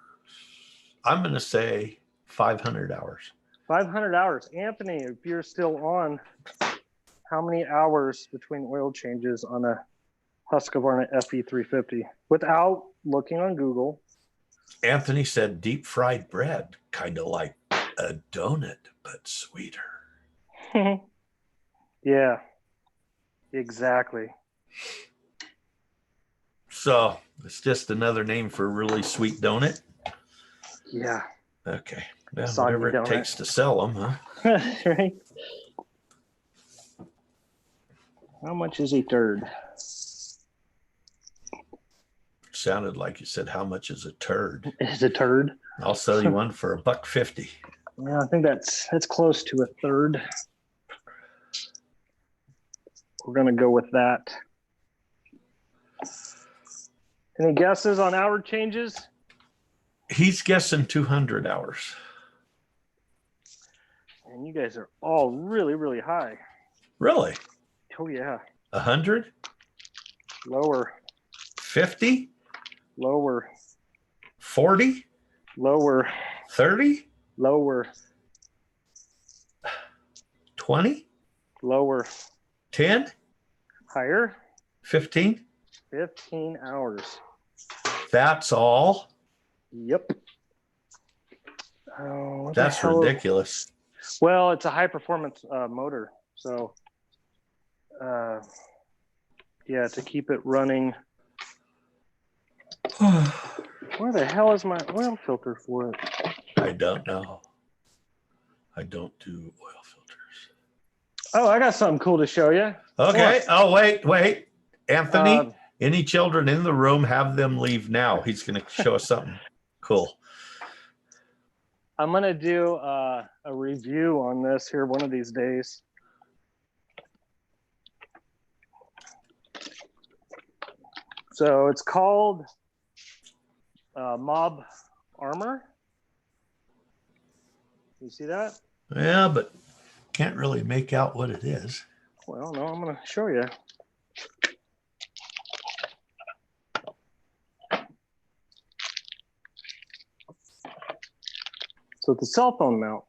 I'm going to say 500 hours. 500 hours. Anthony, if you're still on, how many hours between oil changes on a Husqvarna FE 350 without looking on Google? Anthony said deep fried bread, kind of like a donut, but sweeter. Yeah, exactly. So it's just another name for a really sweet donut? Yeah. Okay. Well, whatever it takes to sell them, huh? Right. How much is a turd? Sounded like you said, how much is a turd? Is a turd? I'll sell you one for $1.50. Yeah, I think that's close to a third. We're going to go with that. Any guesses on hour changes? He's guessing 200 hours. And you guys are all really, really high. Really? Oh, yeah. 100? Lower. 50? Lower. 40? Lower. 30? Lower. 20? Lower. 10? Higher. 15? 15 hours. That's all? Yep. Oh, that's ridiculous. Well, it's a high performance motor. So, yeah, to keep it running. Where the hell is my oil filter for it? I don't know. I don't do oil filters. Oh, I got something cool to show you. Okay. Oh, wait. Anthony, any children in the room, have them leave now. He's going to show us something cool. I'm going to do a review on this here one of these days. So it's called Mob Armor. You see that? Yeah, but can't really make out what it is. Well, no, I'm going to show you. So it's a cell phone mount.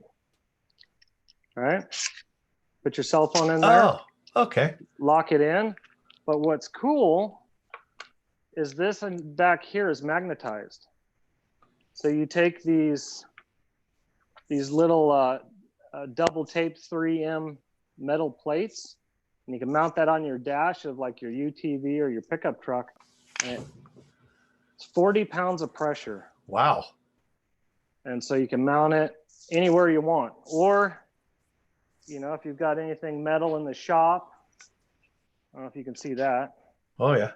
All right. Put your cell phone in there. Oh, okay. Lock it in. But what's cool is this and back here is magnetized. So you take these little double taped 3M metal plates, and you can mount that on your dash of like your UTV or your pickup truck. And it's 40 pounds of pressure. Wow. And so you can mount it anywhere you want. Or, you know, if you've got anything metal in the shop, I don't know if you can see that. Oh, yeah.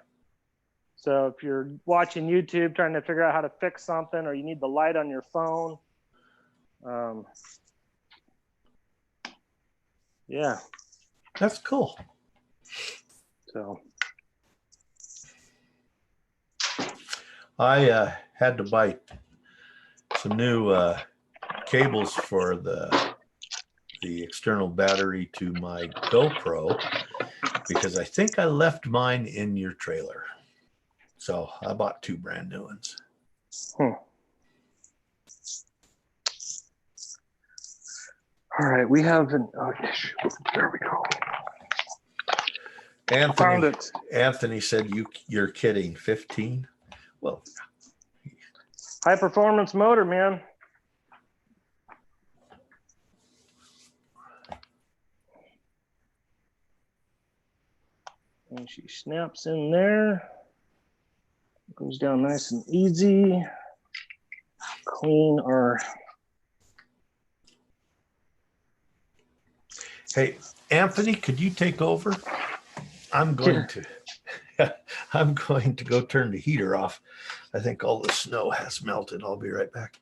So if you're watching YouTube trying to figure out how to fix something, or you need the light on your phone, yeah. That's cool. So I had to buy some new cables for the external battery to my GoPro because I think I left mine in your trailer. So I bought 2 brand new ones. All right, we have an there we go. Found it. Anthony said you're kidding. 15? Well, high performance motor, man. And she snaps in there. Goes down nice and easy. Clean our. Hey, Anthony, could you take over? I'm going to go turn the heater off. I think all the snow has melted. I'll be right back.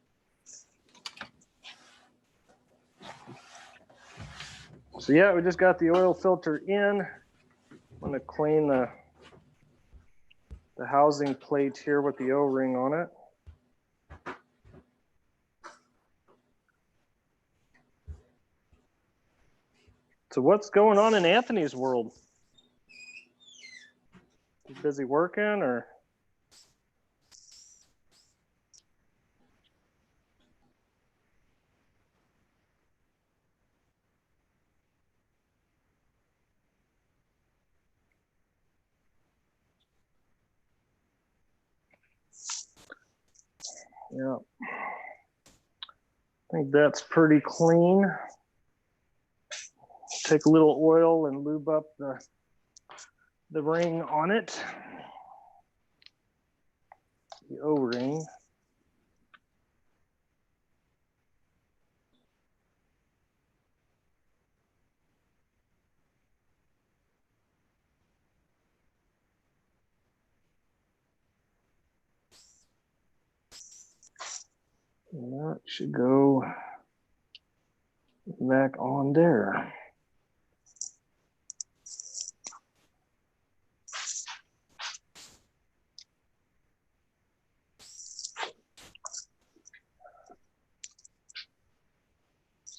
So yeah, we just got the oil filter in. I'm going to clean the housing plate here with the O-ring on it. So what's going on in Anthony's world? You busy working or? Yeah, I think that's pretty clean. Take a little oil and lube up the ring on it. The O-ring. And that should go back on there.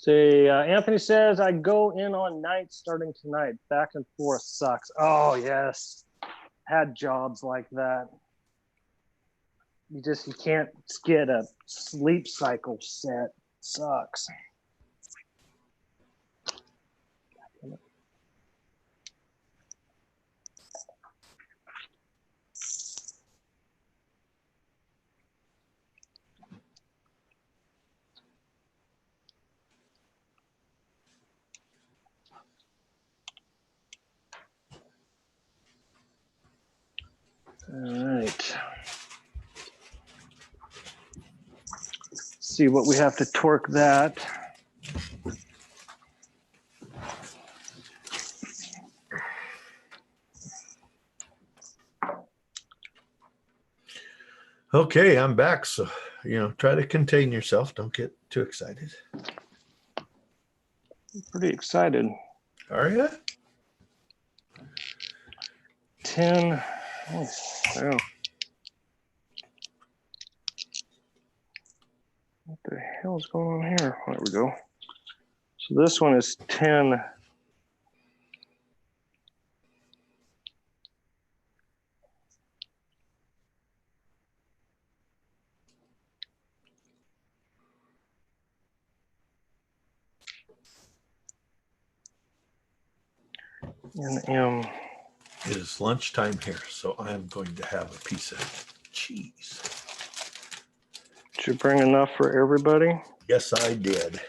See, Anthony says, I go in on nights starting tonight. Back and forth sucks. Oh, yes. Had jobs like that. You can't get a sleep cycle set. Sucks. All right. See what we have to torque that. Okay, I'm back. So, try to contain yourself. Don't get too excited. I'm pretty excited. Are you? 10. Oh, wow. What the hell is going on here? There we go. So this one is 10. And It is lunchtime here, so I am going to have a piece of cheese. Did you bring enough for everybody? Yes, I did.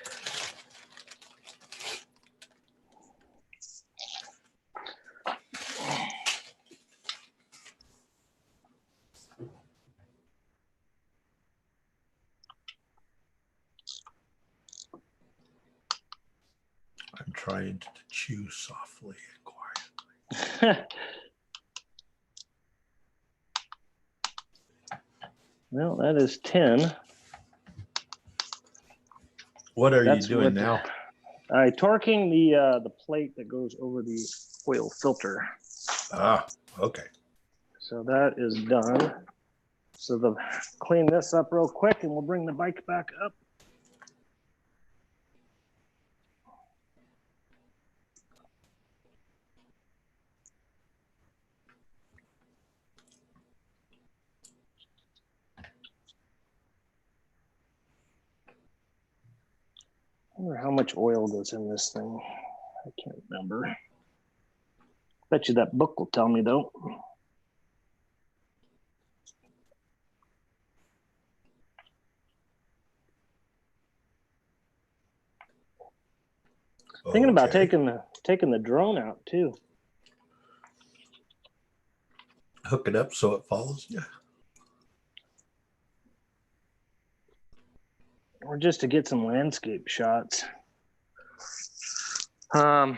I'm trying to chew softly and quietly. Well, that is 10. What are you doing now? I'm torquing the plate that goes over the oil filter. Ah, okay. So that is done. So clean this up real quick and we'll bring the bike back up. I wonder how much oil goes in this thing. I can't remember. Bet you that book will tell me though. Thinking about taking the drone out too. Hook it up so it follows you. Or just to get some landscape shots. There's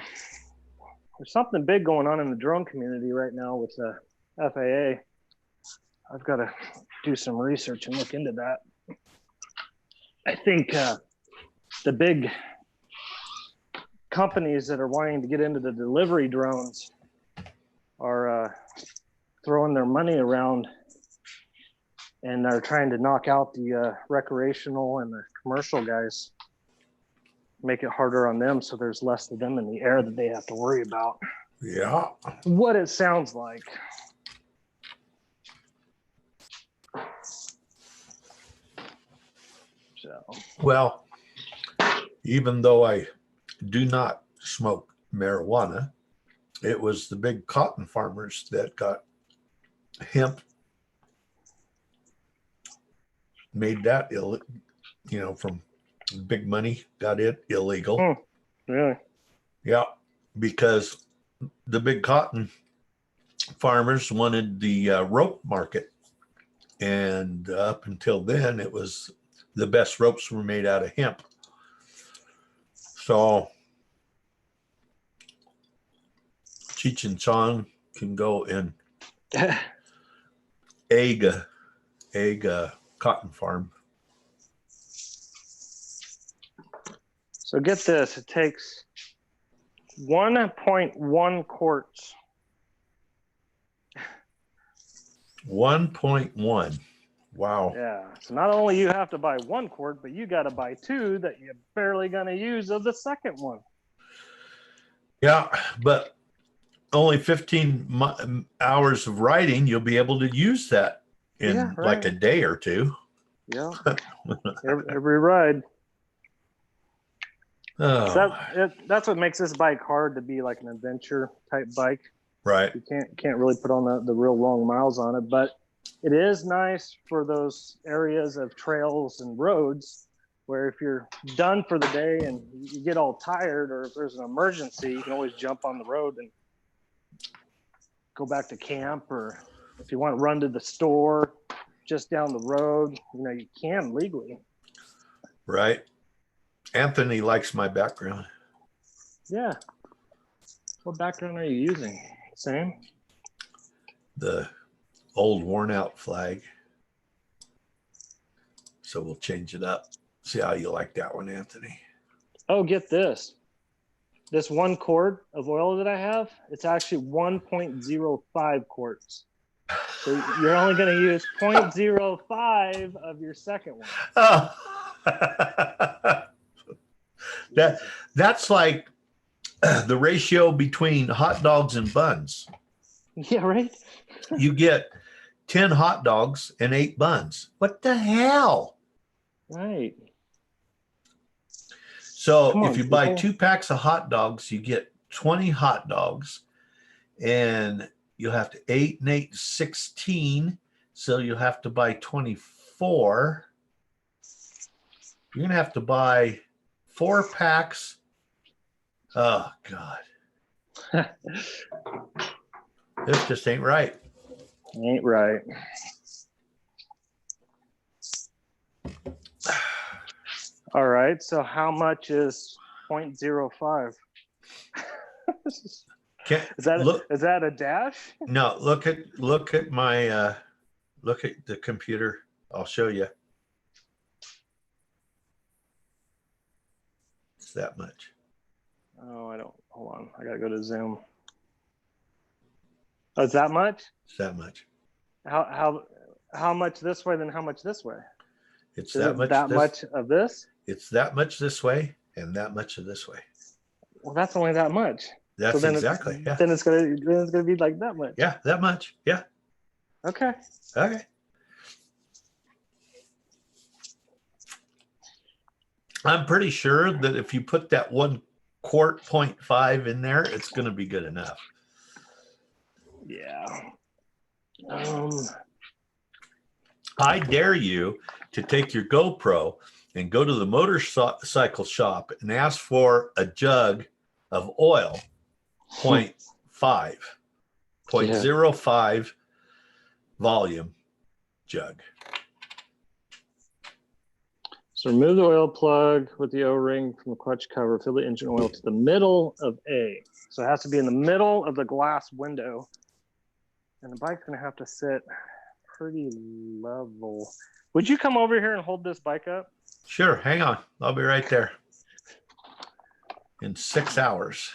something big going on in the drone community right now with the FAA. I've got to do some research and look into that. I think the big companies that are wanting to get into the delivery drones are throwing their money around and are trying to knock out the recreational and the commercial guys, make it harder on them so there's less of them in the air that they have to worry about. Yeah. What it sounds like. So. Well, even though I do not smoke marijuana, it was the big cotton farmers that got hemp, made that from big money, got it illegal. Really? Yeah, because the big cotton farmers wanted the rope market, and up until then, it was the best ropes were made out of hemp. So Cheech and Chong can go and egg a cotton farm. So get this, it takes 1.1 quarts. 1.1. Wow. Yeah. So not only you have to buy 1 quart, but you got to buy 2 that you're barely going to use of the second one. Yeah, but only 15 hours of riding, you'll be able to use that in like a day or two. Yeah. every ride. Oh. So that's what makes this bike hard to be like an adventure type bike. Right. You can't really put on the real long miles on it, but it is nice for those areas of trails and roads where if you're done for the day and you get all tired, or if there's an emergency, you can always jump on the road and go back to camp, or if you want to run to the store just down the road, you can legally. Right. Anthony likes my background. Yeah. What background are you using? Same? The old worn out flag. So we'll change it up. See how you like that one, Anthony. Oh, get this. This 1 quart of oil that I have, it's actually 1.05 quarts. So you're only going to use 0.05 of your second one. Oh. That's like the ratio between hot dogs and buns. Yeah, right? You get 10 hot dogs and 8 buns. What the hell? Right. So if you buy 2 packs of hot dogs, you get 20 hot dogs, and you'll have to 8 and 8, 16. So you'll have to buy 24. You're going to have to buy 4 packs. Oh, God. This just ain't right. Ain't right. All right. So how much is 0.05? Is that a dash? No, look at my look at the computer. I'll show you. It's that much. Oh, I don't. Hold on. I gotta go to Zoom. Oh, it's that much? It's that much. How much this way, then how much this way? It's that much. That much of this? It's that much this way and that much of this way. Well, that's only that much. That's exactly. Yeah. Then it's gonna be like that much. Yeah, that much. Yeah. Okay. Okay. I'm pretty sure that if you put that 1 quart 0.5 in there, it's going to be good enough. Yeah. I dare you to take your GoPro and go to the motorcycle shop and ask for a jug of oil, 0.5, 0.05 volume jug. So remove the oil plug with the O-ring from the clutch cover, fill the engine oil to the middle of A. So it has to be in the middle of the glass window. And the bike's gonna have to sit pretty level. Would you come over here and hold this bike up? Sure, hang on. I'll be right there. In 6 hours.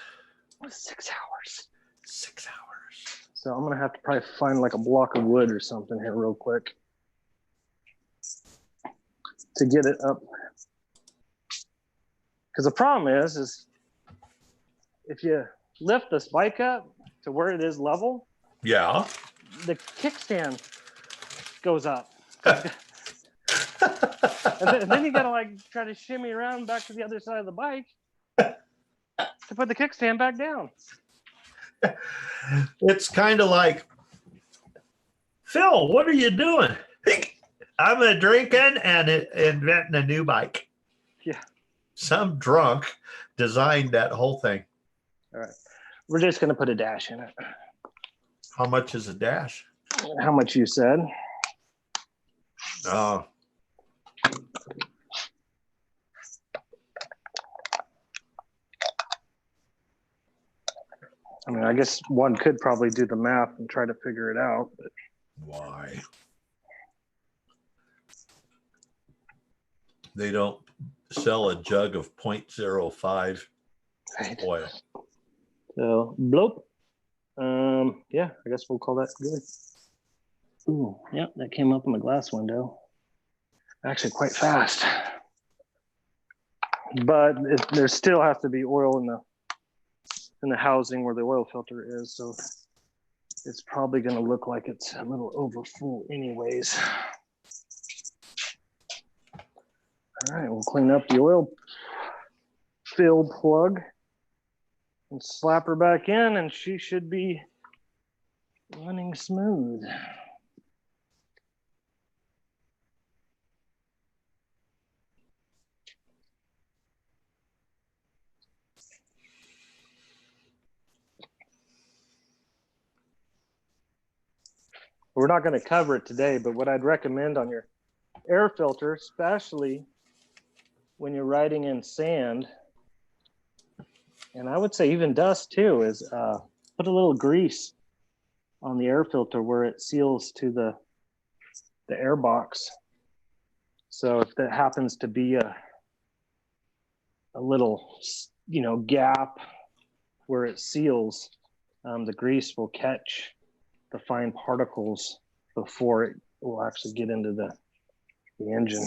6 hours. 6 hours. So I'm gonna have to probably find like a block of wood or something here real quick to get it up. Because the problem is if you lift this bike up to where it is level, yeah, the kickstand goes up. and then you gotta like try to shimmy around back to the other side of the bike to put the kickstand back down. It's kind of like, Phil, what are you doing? I'm a drinking and inventing a new bike. Yeah. Some drunk designed that whole thing. All right. We're just going to put a dash in it. How much is a dash? How much you said? Oh. I mean, I guess one could probably do the math and try to figure it out. But why? They don't sell a jug of 0.05 oil. So, bloop. Yeah, I guess we'll call that good. Ooh, yep, that came up in the glass window. Actually quite fast. But there still has to be oil in the housing where the oil filter is. So it's probably going to look like it's a little over full anyways. All right, we'll clean up the oil fill plug and slap her back in, and she should be running smooth. We're not going to cover it today, but what I'd recommend on your air filter, especially when you're riding in sand, and I would say even dust too, is put a little grease on the air filter where it seals to the air box. So if that happens to be a little, gap where it seals, the grease will catch the fine particles before it will actually get into the engine.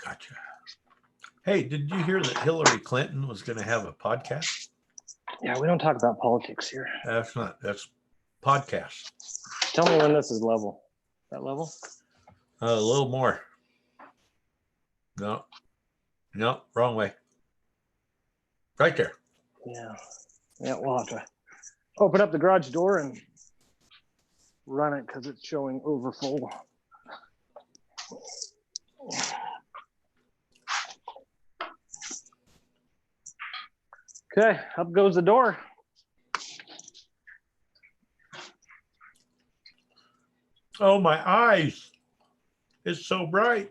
Gotcha. Hey, did you hear that Hillary Clinton was going to have a podcast? Yeah, we don't talk about politics here. That's podcast. Tell me when this is level. That level? A little more. No, wrong way. Right there. Yeah, we'll have to open up the garage door and run it because it's showing over full. Okay, up goes the door. Oh, my eyes. It's so bright.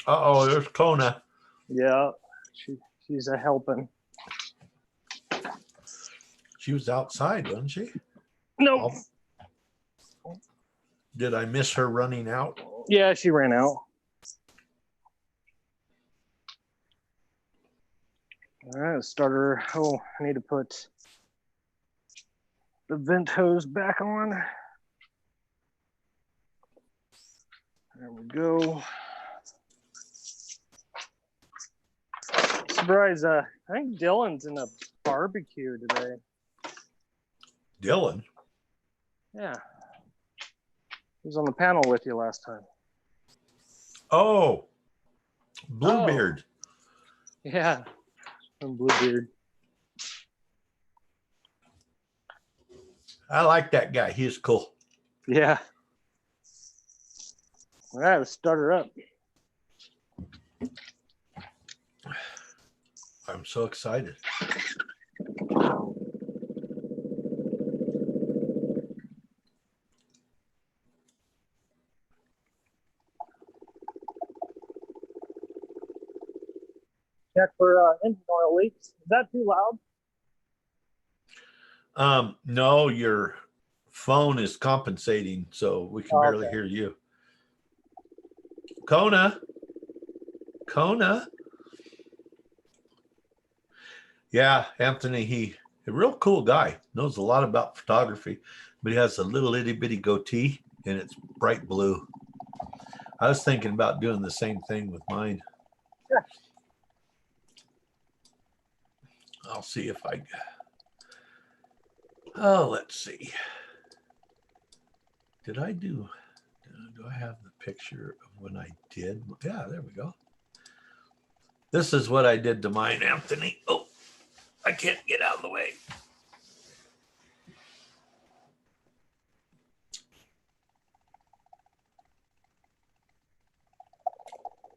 Uh-oh, there's Kona. Yeah, she's a helping. She was outside, wasn't she? No. Oh. Did I miss her running out? Yeah, she ran out. All right, starter. Oh, I need to put the vent hose back on. There we go. Surprise, I think Dylan's in a barbecue today. Dylan? Yeah. He was on the panel with you last time. Oh, Bluebeard. Oh. Yeah, I'm Bluebeard. I like that guy. He is cool. Yeah. All right, let's start her up. I'm so excited. Check for engine oil leaks. Is that too loud? No, your phone is compensating, so we can barely hear you. Kona. Yeah, Anthony, he's a real cool guy. Knows a lot about photography, but he has a little itty bitty goatee and it's bright blue. I was thinking about doing the same thing with mine. Yeah. I'll see if let's see. Do I have the picture of when I did? Yeah, there we go. This is what I did to mine, Anthony. Oh, I can't get out of the way.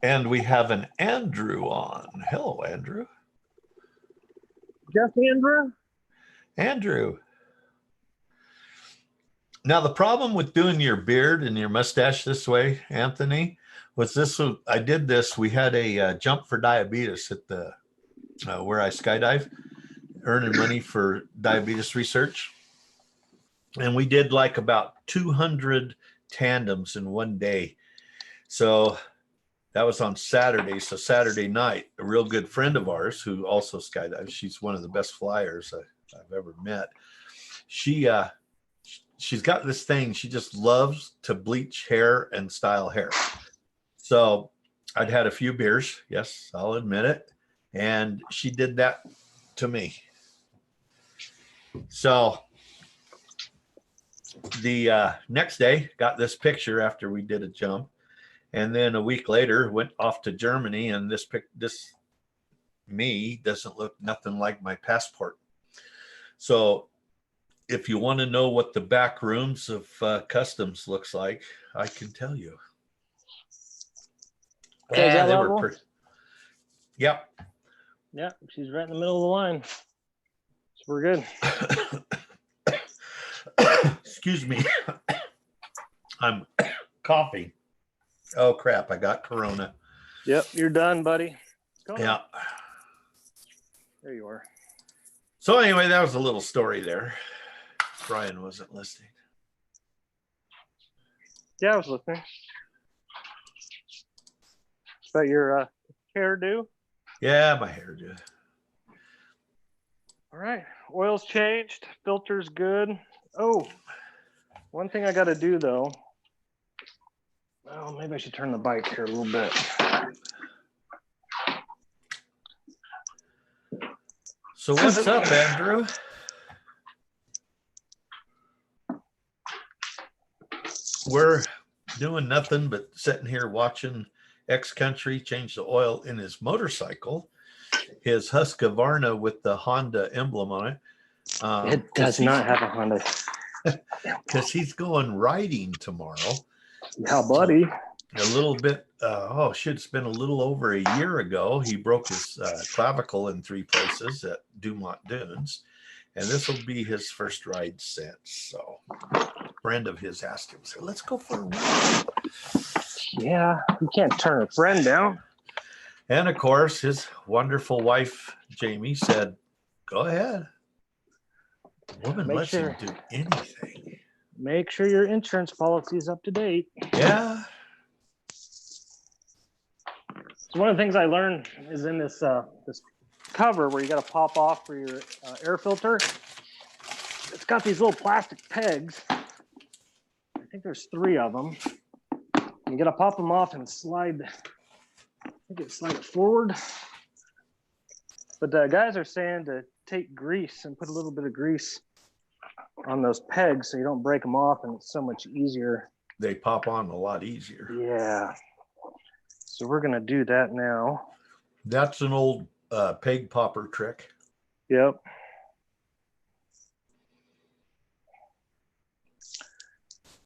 And we have an Andrew on. Hello, Andrew. Just Andrew? Andrew. Now, the problem with doing your beard and your mustache this way, Anthony, was this. I did this. We had a jump for diabetes at the where I skydive, earning money for diabetes research. And we did like about 200 tandems in one day. So that was on Saturday. So Saturday night, a real good friend of ours who also skydives, she's one of the best flyers I've ever met. she's got this thing. She just loves to bleach hair and style hair. So I'd had a few beers. Yes, I'll admit it. And she did that to me. So the next day, got this picture after we did a jump. And then a week later, went off to Germany. And this me doesn't look nothing like my passport. So if you want to know what the back rooms of customs looks like, I can tell you. And they were pretty. Yep. Yeah, she's right in the middle of the line. So we're good. Excuse me. I'm coughing. Oh crap! I got corona. Yep, you're done, buddy. Yeah. There you are. So anyway, that was a little story there. Brian wasn't listening. Yeah, I was listening. About your hairdo? Yeah, my hairdo. All right. Oil's changed. Filter's good. Oh, one thing I got to do, though. Oh, maybe I should turn the bike here a little bit. So what's up, Andrew? We're doing nothing but sitting here watching X-Country change the oil in his motorcycle, his Husqvarna with the Honda emblem on it. It does not have a Honda. Because he's going riding tomorrow. Yeah, buddy. A little bit, it's been a little over a year ago. He broke his clavicle in 3 places at Dumont Dunes. And this will be his first ride since. So a friend of his asked him, said, let's go for a ride. Yeah, you can't turn a friend down. And of course, his wonderful wife, Jamie, said, go ahead. Woman lets him do anything. Make sure your insurance policy is up to date. Yeah. So one of the things I learned is in this this cover where you got to pop off for your air filter. It's got these little plastic pegs. I think there's 3 of them. You got to pop them off and slide. I think it slide it forward. But the guys are saying to take grease and put a little bit of grease on those pegs so you don't break them off, and it's so much easier. They pop on a lot easier. Yeah. So we're going to do that now. That's an old peg popper trick. Yep.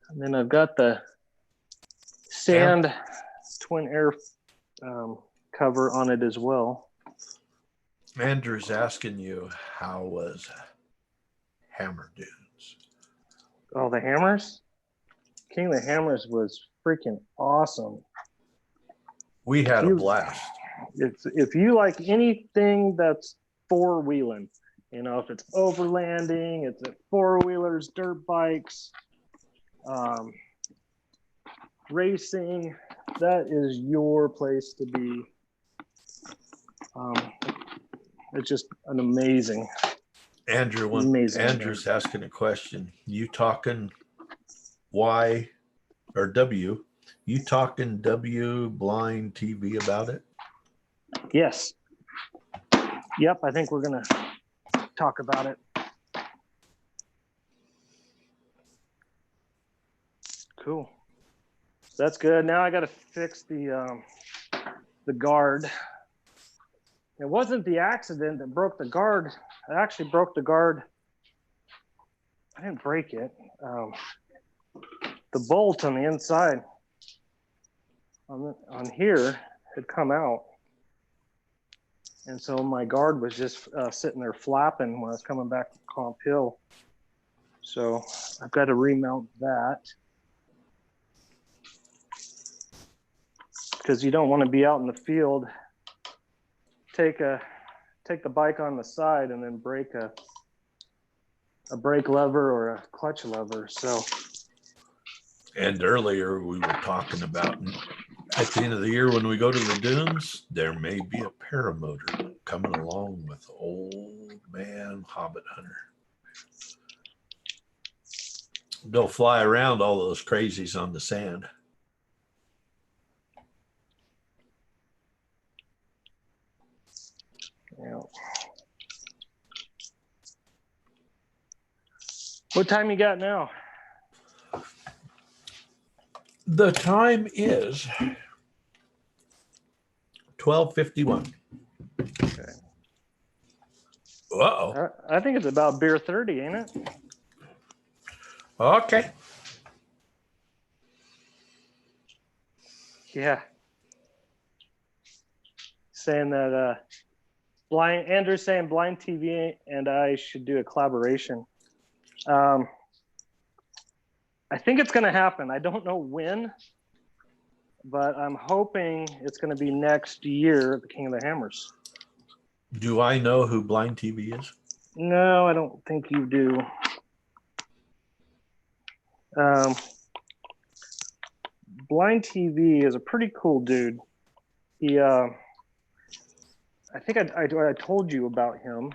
And then I've got the sand twin air cover on it as well. Andrew's asking you, how was Hammer Dunes? Oh, the Hammers? King of the Hammers was freaking awesome. We had a blast. If you like anything that's 4-wheeling, you know, if it's overlanding, it's 4-wheelers, dirt bikes, racing, that is your place to be. It's just an amazing. Andrew's asking a question. You talking Y or W? You talking W Blind TV about it? Yes. Yep, I think we're gonna talk about it. Cool. That's good. Now I got to fix the guard. It wasn't the accident that broke the guard. I actually broke the guard. I didn't break it. The bolt on the inside on here had come out. And so my guard was just sitting there flapping when I was coming back from Comp Hill. So I've got to remount that. Because you don't want to be out in the field, take the bike on the side and then break a brake lever or a clutch lever. So. And earlier we were talking about at the end of the year when we go to the dunes, there may be a paramotor coming along with old man Hobbit Hunter. Go fly around all those crazies on the sand. Yeah. What time you got now? The time is 12:51. Okay. Uh-oh. I think it's about beer 30, ain't it? Okay. Yeah. Saying that Andrew's saying Blind TV and I should do a collaboration. I think it's going to happen. I don't know when, but I'm hoping it's going to be next year at the King of the Hammers. Do I know who Blind TV is? No, I don't think you do. Blind TV is a pretty cool dude. He, I think I told you about him.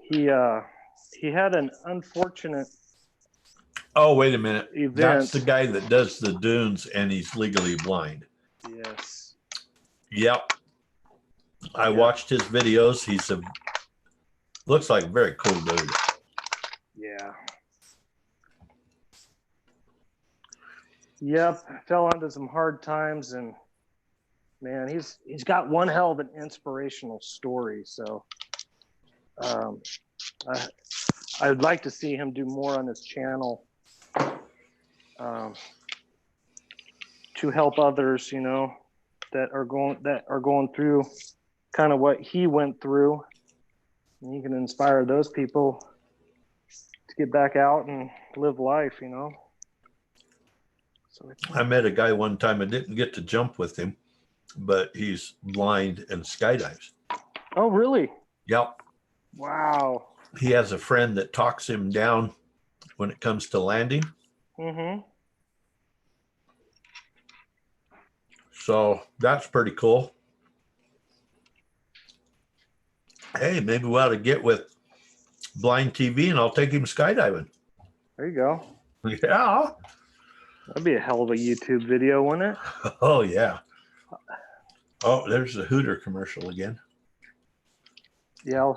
He had an unfortunate. Oh, wait a minute. Event. That's the guy that does the dunes and he's legally blind. Yes. Yep. I watched his videos. Looks like a very cool dude. Yeah. Yep. Fell onto some hard times, and man, he's got one hell of an inspirational story. So I'd like to see him do more on his channel to help others, you know, that are going through kind of what he went through. And you can inspire those people to get back out and live life, you know. So I met a guy one time. I didn't get to jump with him, but he's blind and skydives. Oh, really? Yep. Wow. He has a friend that talks him down when it comes to landing. Mm-hmm. So that's pretty cool. Hey, maybe we ought to get with Blind TV and I'll take him skydiving. There you go. Yeah. That'd be a hell of a YouTube video, wouldn't it? Oh, yeah. Oh, there's the Hooter commercial again. Yeah,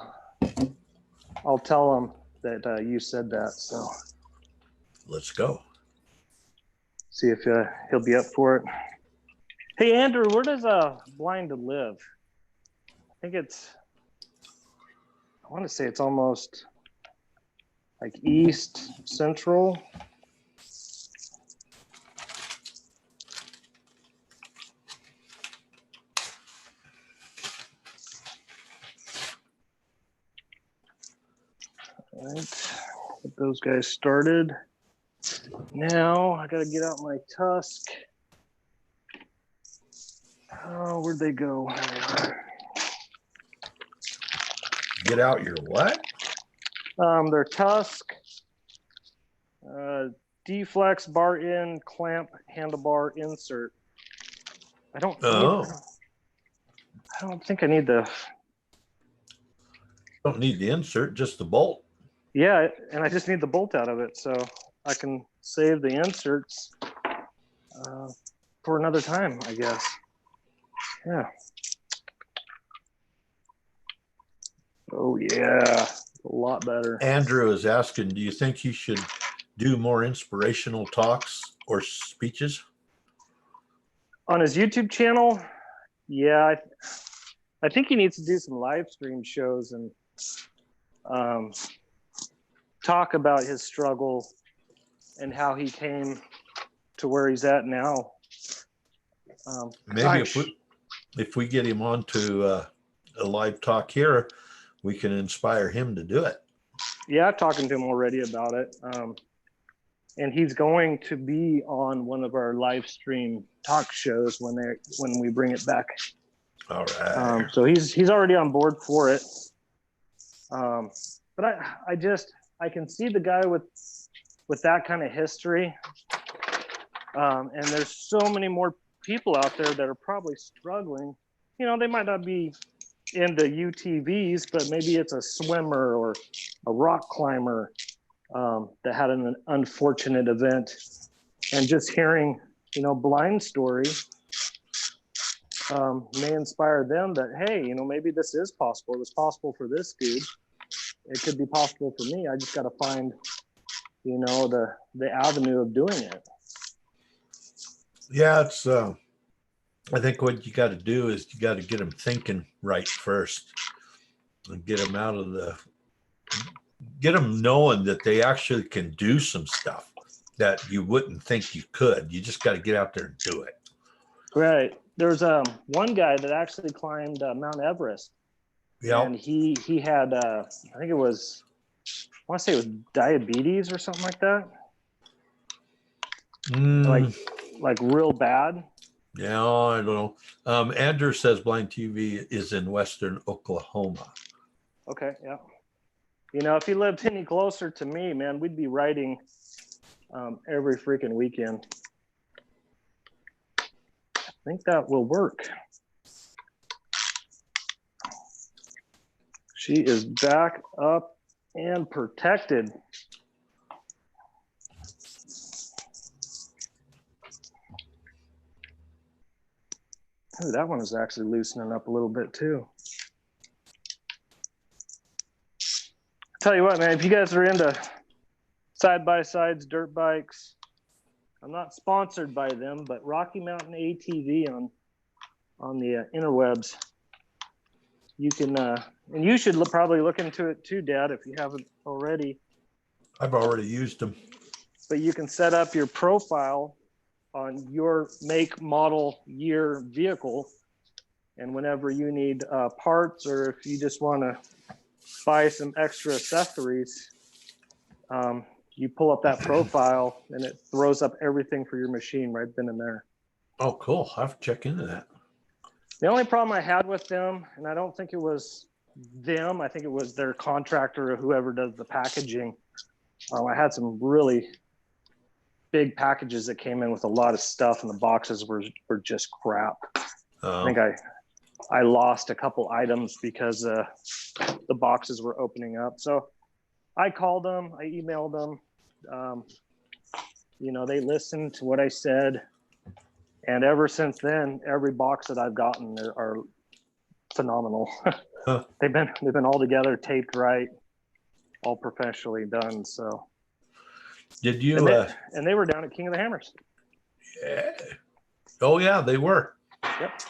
I'll tell him that you said that. So let's go. See if he'll be up for it. Hey, Andrew, where does Blind live? I think I want to say it's almost like east central. All right, get those guys started. Now I gotta get out my tusk. Oh, where'd they go? There they are. Get out your what? Their tusk, D-flex, bar in, clamp, handlebar, insert. I don't think I need the. Don't need the insert, just the bolt. Yeah, and I just need the bolt out of it, so I can save the inserts for another time, I guess. Yeah. Oh yeah, a lot better. Andrew is asking, do you think he should do more inspirational talks or speeches on his YouTube channel? Yeah, I think he needs to do some live stream shows and talk about his struggle and how he came to where he's at now. Maybe if we get him onto a live talk here, we can inspire him to do it. Yeah, I'm talking to him already about it. And he's going to be on one of our live stream talk shows when we bring it back. All right. So he's already on board for it. But I can see the guy with that kind of history. And there's so many more people out there that are probably struggling. You know, they might not be into UTVs, but maybe it's a swimmer or a rock climber. that had an unfortunate event, and just hearing, blind story may inspire them that, hey, maybe this is possible. It was possible for this dude. It could be possible for me. I just got to find, the avenue of doing it. Yeah, it's. I think what you got to do is you got to get them thinking right first, and get them knowing that they actually can do some stuff that you wouldn't think you could. You just got to get out there and do it. Right. There's one guy that actually climbed Mount Everest. Yeah. And he had I think it was, I want to say it was diabetes or something like that. Like real bad. Yeah, I don't know. Andrew says Blind TV is in Western Oklahoma. Okay, yeah. If he lived any closer to me, man, we'd be riding every freaking weekend. I think that will work. She is back up and protected. Ooh, that one is actually loosening up a little bit too. Tell you what, man, if you guys are into side-by-sides, dirt bikes, I'm not sponsored by them, but Rocky Mountain ATV on the interwebs, you can, and you should probably look into it too, Dad, if you haven't already. I've already used them. But you can set up your profile on your make, model, year vehicle, and whenever you need parts, or if you just want to buy some extra accessories, you pull up that profile and it throws up everything for your machine right then and there. Oh, cool. I'll have to check into that. The only problem I had with them, and I don't think it was them, I think it was their contractor or whoever does the packaging. I had some really big packages that came in with a lot of stuff, and the boxes were just crap. I think I lost a couple items because the boxes were opening up. So I called them, I emailed them. They listened to what I said. And ever since then, every box that I've gotten are phenomenal. Huh. They've been all together, taped right, all professionally done. So did you? And they were down at King of the Hammers. Yeah. Oh yeah, they were. Yep.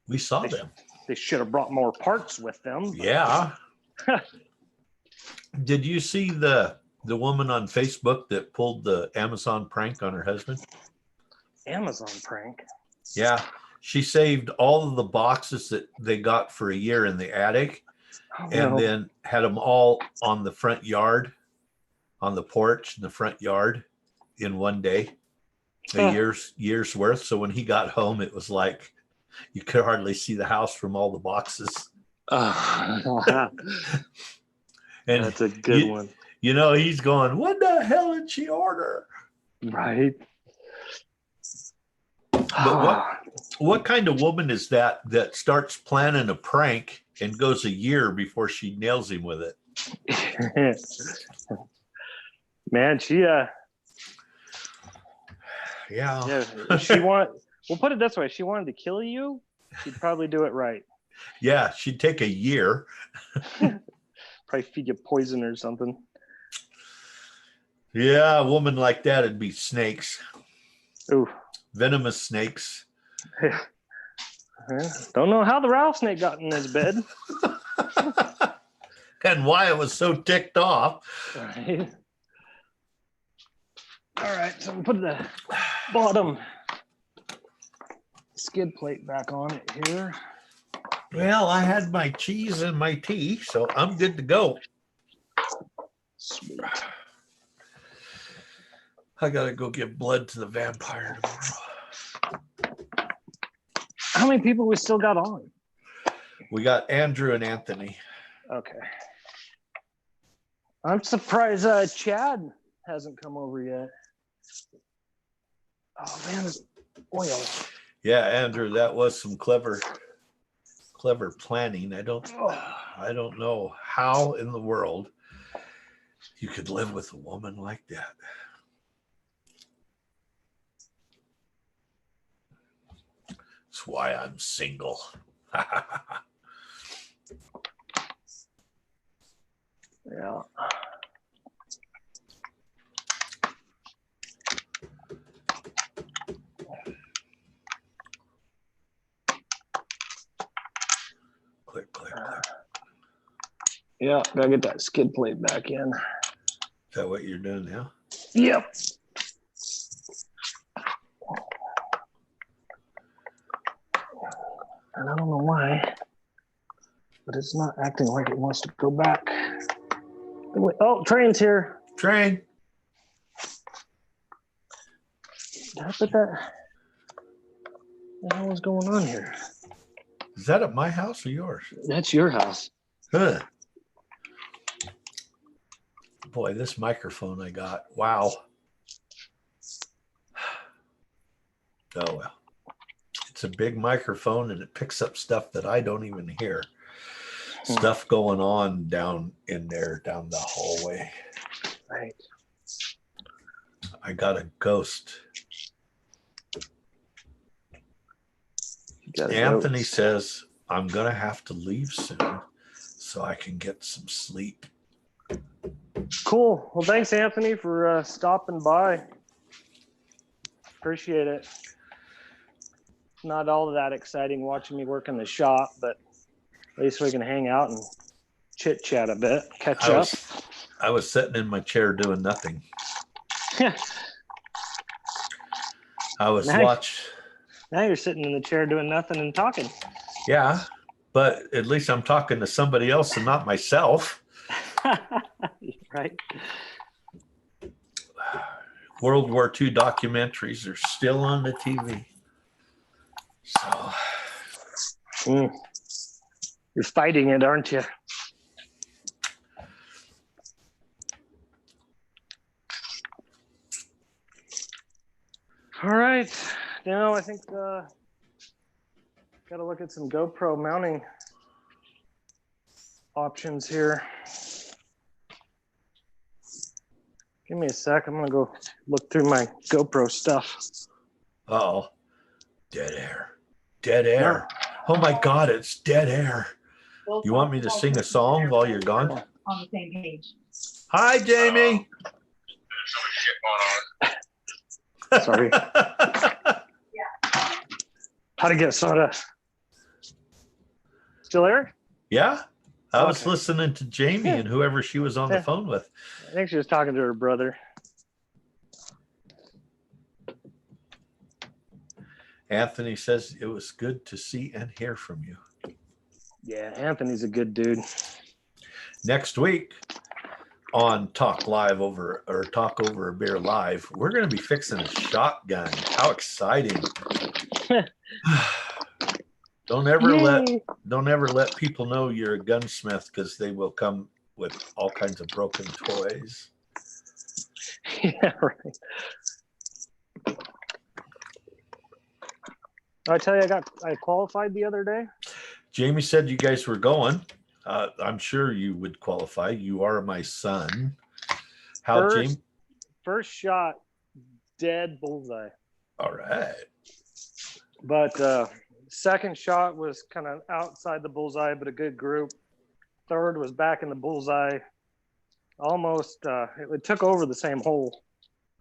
We saw them. They should have brought more parts with them. Yeah. Did you see the woman on Facebook that pulled the Amazon prank on her husband? Amazon prank? Yeah. She saved all of the boxes that they got for a year in the attic, then had them all on the front yard, on the porch in the front yard in one day, a year's worth. So when he got home, it was like you could hardly see the house from all the boxes. And that's a good one. He's going, what the hell did she order? Right. But what kind of woman is that starts planning a prank and goes a year before she nails him with it? Man, she we'll put it this way, she wanted to kill you, she'd probably do it right. Yeah, she'd take a year. Probably feed you poison or something. Yeah, a woman like that would be snakes. Ooh. Venomous snakes. Don't know how the rattlesnake got in his bed. And why it was so ticked off. Right. All right, so we'll put the bottom skid plate back on it here. Well, I had my cheese and my tea, so I'm good to go. Sweet. I gotta go give blood to the vampire tomorrow. How many people we still got on? We got Andrew and Anthony. Okay. I'm surprised Chad hasn't come over yet. Oh man, this oil. Yeah, Andrew, that was some clever planning. I don't know how in the world You could live with a woman like that. That's why I'm single. Yeah. Click, click, click. Yeah, gotta get that skid plate back in. Is that what you're doing now? Yep. And I don't know why, but it's not acting like it wants to go back. Oh, train's here. Train. Did I put that? What the hell is going on here? Is that at my house or yours? That's your house. Huh. Boy, this microphone I got. Wow. Oh, well. It's a big microphone and it picks up stuff that I don't even hear. Stuff going on down in there, down the hallway. Right. I got a ghost. Anthony says, I'm going to have to leave soon so I can get some sleep. Cool. Well, thanks, Anthony, for stopping by. Appreciate it. Not all that exciting watching me work in the shop, but at least we can hang out and chit chat a bit, catch up. I was sitting in my chair doing nothing. I was Now you're sitting in the chair doing nothing and talking. Yeah, but at least I'm talking to somebody else and not myself. Right. World War II documentaries are still on the TV. So you're fighting it, aren't you? All right. Now I think got to look at some GoPro mounting options here. Give me a sec. I'm going to go look through my GoPro stuff. Uh-oh. Dead air. Dead air. No. Oh, my God, it's dead air. You want me to sing a song while you're gone? On the same page. Hi, Jamie. Sorry. How to get soda. Still there? Yeah. I was listening to Jamie and whoever she was on the phone with. I think she was talking to her brother. Anthony says it was good to see and hear from you. Yeah, Anthony's a good dude. Next week on Talk Over a Beer Live, we're going to be fixing a shotgun. How exciting. Don't ever let people know you're a gunsmith, because they will come with all kinds of broken toys. Yeah, right. I tell you, I qualified the other day. Jamie said you guys were going. I'm sure you would qualify. You are my son. Jamie? First shot, dead bullseye. All right. But second shot was kind of outside the bullseye, but a good group. Third was back in the bullseye. Almost, it took over the same hole.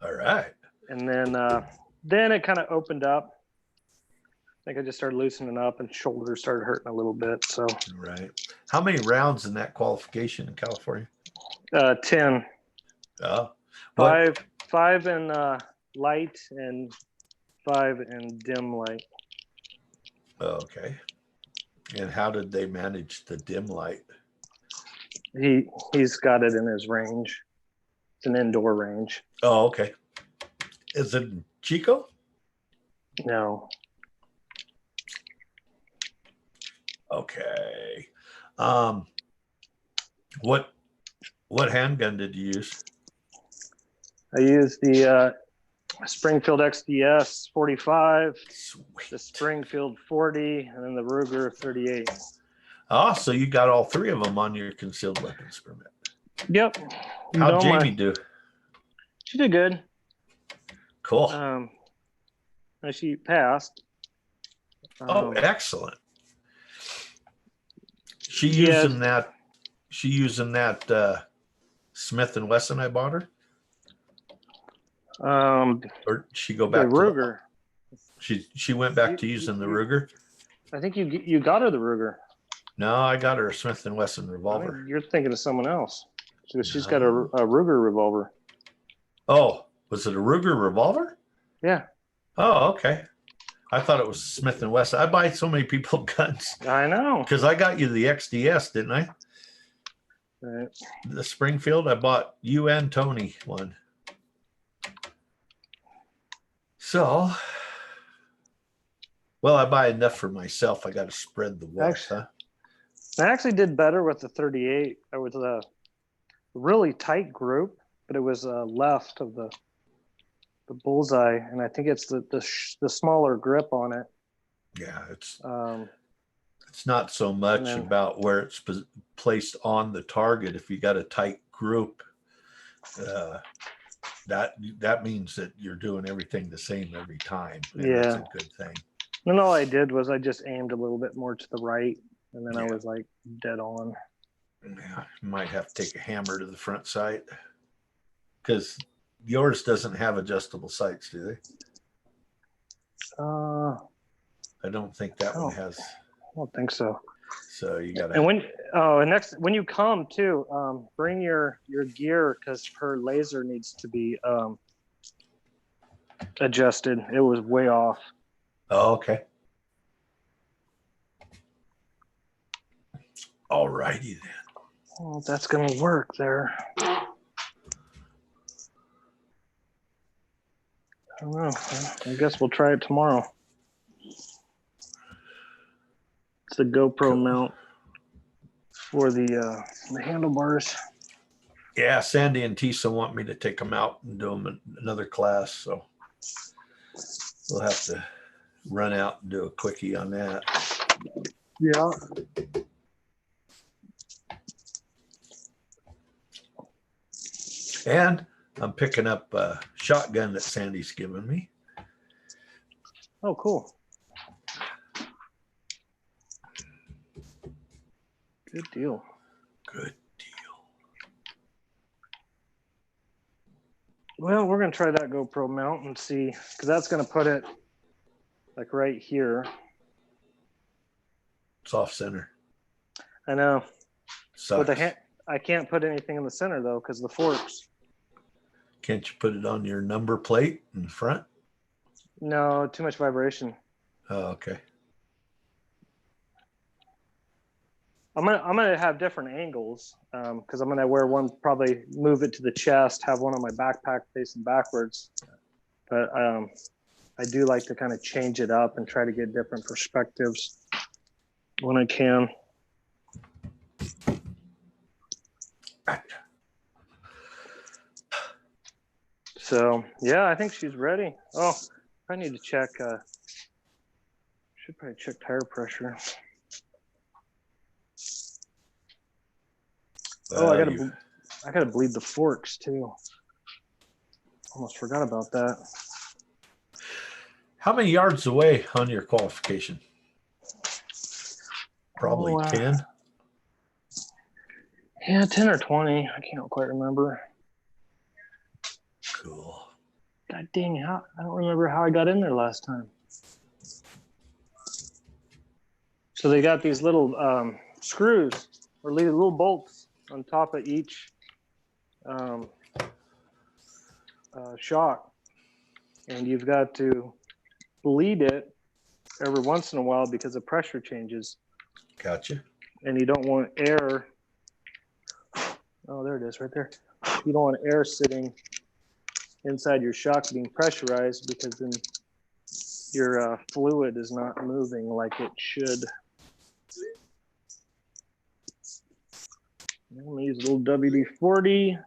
All right. And then it kind of opened up. I think I just started loosening up and shoulders started hurting a little bit. So. Right. How many rounds in that qualification in California? 10. Oh. Five in light and 5 in dim light. Okay. And how did they manage the dim light? He's got it in his range. It's an indoor range. Oh, okay. Is it Chico? No. Okay. What handgun did you use? I used the Springfield XDS 45, Sweet. the Springfield 40, and then the Ruger 38. Oh, so you got all 3 of them on your concealed weapons permit. Yep. How'd Jamie do? She did good. Cool. She passed. Oh, excellent. She using that Smith and Wesson I bought her? Or she go back the Ruger. She went back to using the Ruger? I think you got her the Ruger. No, I got her a Smith and Wesson revolver. You're thinking of someone else. She's got a Ruger revolver. Oh, was it a Ruger revolver? Yeah. Oh, okay. I thought it was Smith and Wesson. I buy so many people guns. I know. Because I got you the XDS, didn't I? Right. The Springfield. I bought you and Tony one. So, well, I buy enough for myself. I got to spread the wealth. I actually did better with the 38. I was a really tight group, but it was left of the bullseye, and I think it's the smaller grip on it. Yeah, it's not so much about where it's placed on the target. If you got a tight group, that means that you're doing everything the same every time. And that's a good thing. And all I did was I just aimed a little bit more to the right, and then I was like dead on. Yeah, you might have to take a hammer to the front sight, because yours doesn't have adjustable sights, do they? I don't think that one has. I don't think so. So you got to. And when you come too, bring your gear, because her laser needs to be adjusted. It was way off. Oh, okay. All righty then. Well, that's gonna work there. I don't know. I guess we'll try it tomorrow. It's a GoPro mount for the handlebars. Yeah, Sandy and Tisa want me to take them out and do them in another class, so we'll have to run out and do a quickie on that. Yeah. And I'm picking up a shotgun that Sandy's given me. Oh, cool. Good deal. Good deal. Well, we're going to try that GoPro mount and see, because that's going to put it like right here. It's off center. I know. Sucks. But I can't put anything in the center, though, because of the forks. Can't you put it on your number plate in the front? No, too much vibration. Oh, okay. I'm gonna have different angles, because I'm gonna wear one, probably move it to the chest, have one on my backpack facing backwards. But I do like to kind of change it up and try to get different perspectives when I can. So yeah, I think she's ready. Oh, I need to check. Should probably check tire pressure. Oh, I gotta bleed the forks too. Almost forgot about that. How many yards away on your qualification? Probably 10. Yeah, 10 or 20. I can't quite remember. Cool. God dang, I don't remember how I got in there last time. So they got these little screws, or little bolts on top of each shock, and you've got to bleed it every once in a while because the pressure changes. Gotcha. And you don't want air. Oh, there it is, right there. You don't want air sitting inside your shock being pressurized, because then your fluid is not moving like it should. I'm going to use a little WD-40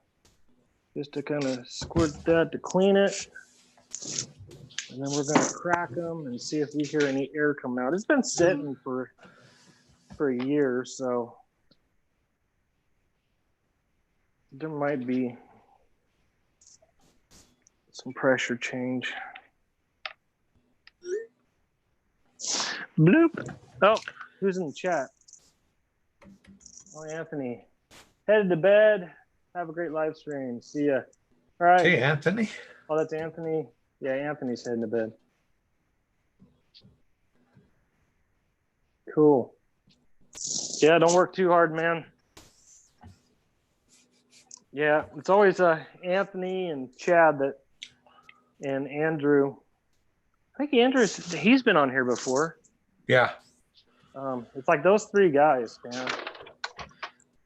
just to kind of squirt that to clean it. And then we're going to crack them and see if we hear any air come out. It's been sitting for a year, so There might be some pressure change. Bloop. Oh, who's in the chat? Oh, Anthony. Headed to bed. Have a great live stream. See ya. All right. Hey, Anthony. Oh, that's Anthony. Yeah, Anthony's heading to bed. Cool. Yeah, don't work too hard, man. Yeah, it's always Anthony and Chad and Andrew. I think he's been on here before. Yeah. It's like those three guys, man.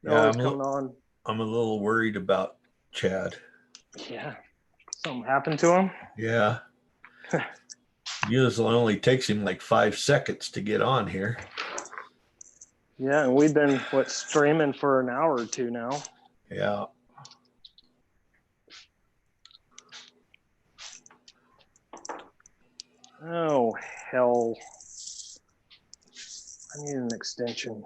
They're always coming on. I'm a little worried about Chad. Yeah. Something happened to him? Yeah. Usually only takes him like 5 seconds to get on here. Yeah, and we've been, streaming for an hour or two now. Yeah. Oh, hell. I need an extension.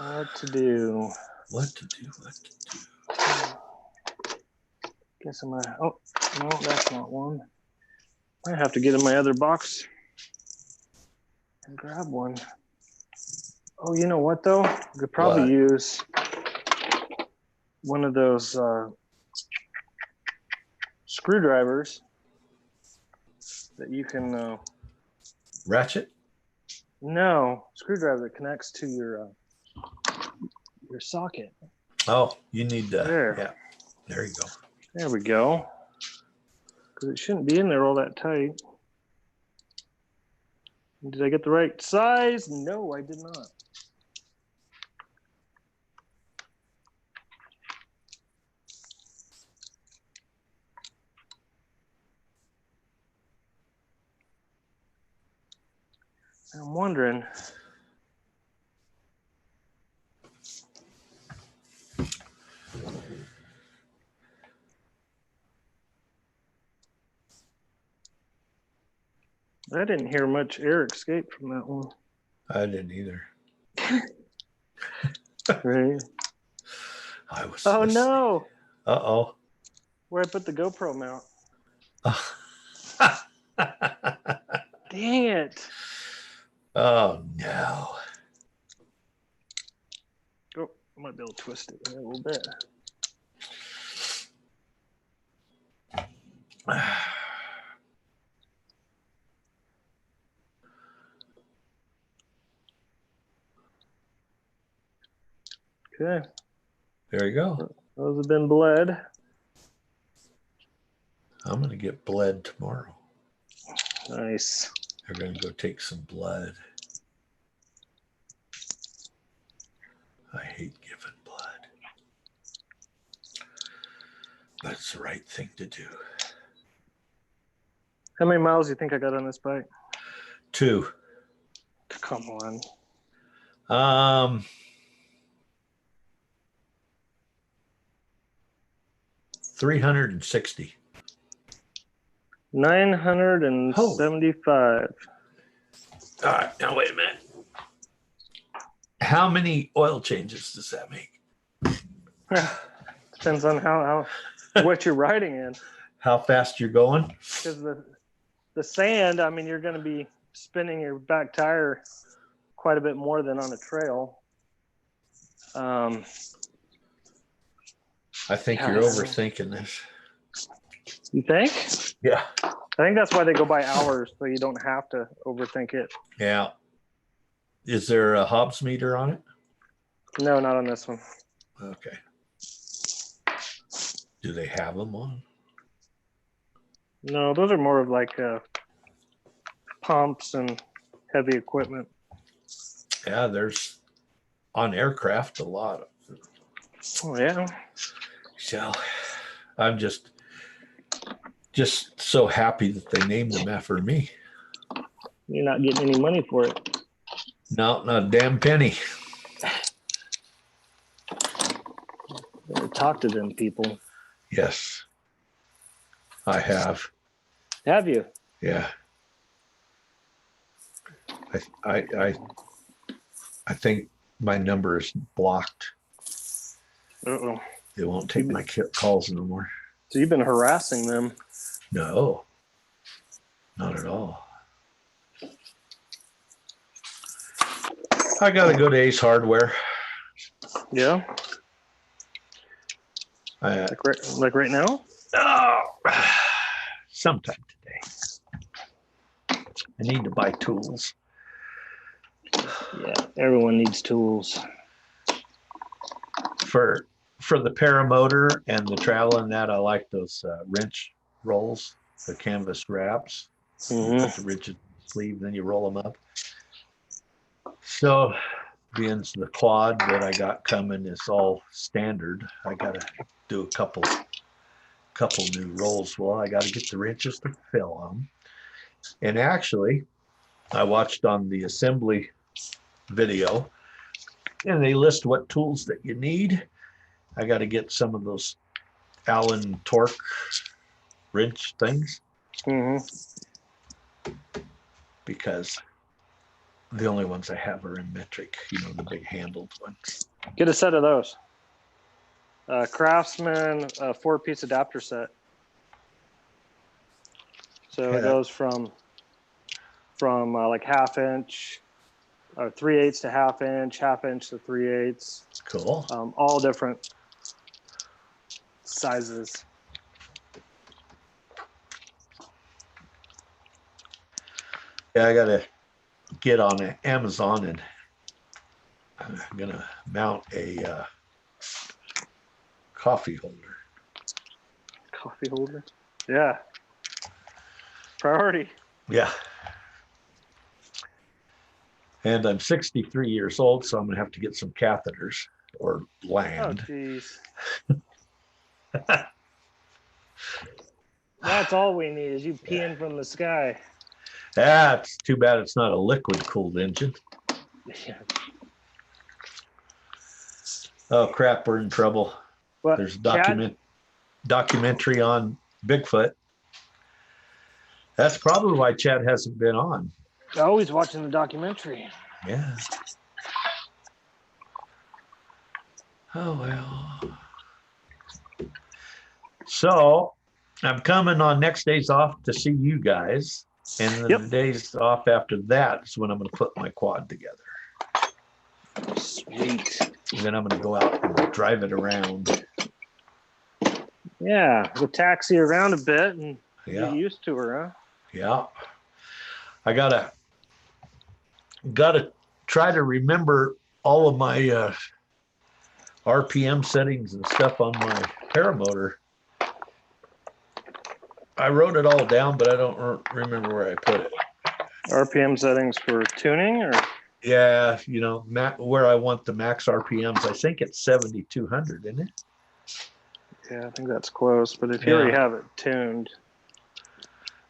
What to do? Guess I'm gonna, oh, no, that's not one. I have to get in my other box and grab one. Oh, you know what though? I could probably use one of those screwdrivers that you can ratchet? No, screwdriver that connects to your socket. Oh, you need that. There. Yeah, there you go. There we go. Because it shouldn't be in there all that tight. Did I get the right size? No, I did not. I'm wondering. I didn't hear much air escape from that one. I didn't either. Right. I was. Oh no. Uh-oh. Where I put the GoPro mount. Dang it. Oh no. Oh, I might be able to twist it a little bit. Okay. There you go. Those have been bled. I'm going to get bled tomorrow. Nice. They're going to go take some blood. I hate giving blood. But it's the right thing to do. How many miles do you think I got on this bike? 2. Come on. 360. 975. All right, now wait a minute. How many oil changes does that make? Depends on how what you're riding in. How fast you're going? Because the sand, I mean, you're going to be spinning your back tire quite a bit more than on a trail. I think you're overthinking this. You think? Yeah. I think that's why they go by hours, so you don't have to overthink it. Yeah. Is there a Hobbs meter on it? No, not on this one. Okay. Do they have them on? No, those are more of like pumps and heavy equipment. Yeah, there's on aircraft a lot of them. Oh, yeah. So I'm just so happy that they named them after me. You're not getting any money for it. No, not a damn penny. Better talk to them people. Yes, I have. Have you? Yeah. I think my number is blocked. Uh-oh. It won't take my calls no more. So you've been harassing them? No, not at all. I got to go to Ace Hardware. Yeah. Like right now? Oh, sometime today. I need to buy tools. Yeah, everyone needs tools. For the paramotor and the travel and that, I like those wrench rolls, the canvas wraps. You put the rigid sleeve, then you roll them up. So, being the quad that I got coming is all standard, I got to do a couple new rolls. Well, I got to get the wrenches to fill them. And actually, I watched on the assembly video, and they list what tools that you need. I got to get some of those Allen torque wrench things because the only ones I have are in metric, the big handled ones. Get a set of those. Craftsman 4-piece adapter set. So it goes from like 1/2 inch, or 3/8 to 1/2 inch, 1/2 inch to 3/8. Cool. All different sizes. Yeah, I gotta get on Amazon, and I'm gonna mount a coffee holder. Coffee holder? Yeah. Priority. Yeah. And I'm 63 years old, so I'm gonna have to get some catheters or land. Oh, geez. That's all we need is you peeing from the sky. That's too bad it's not a liquid cooled engine. Yeah. Oh crap, we're in trouble. What, there's a documentary on Bigfoot. That's probably why Chad hasn't been on. Always watching the documentary. Yeah. Oh well. So I'm coming on next days off to see you guys. And then the days off after that is when I'm going to put my quad together. Sweet. And then I'm going to go out and drive it around. Yeah, we'll taxi around a bit and get used to her, huh? Yeah. I gotta try to remember all of my RPM settings and stuff on my paramotor. I wrote it all down, but I don't remember where I put it. RPM settings for tuning, or? Yeah, where I want the max RPMs. I think it's 7,200, isn't it? Yeah, I think that's close. But if you already have it tuned.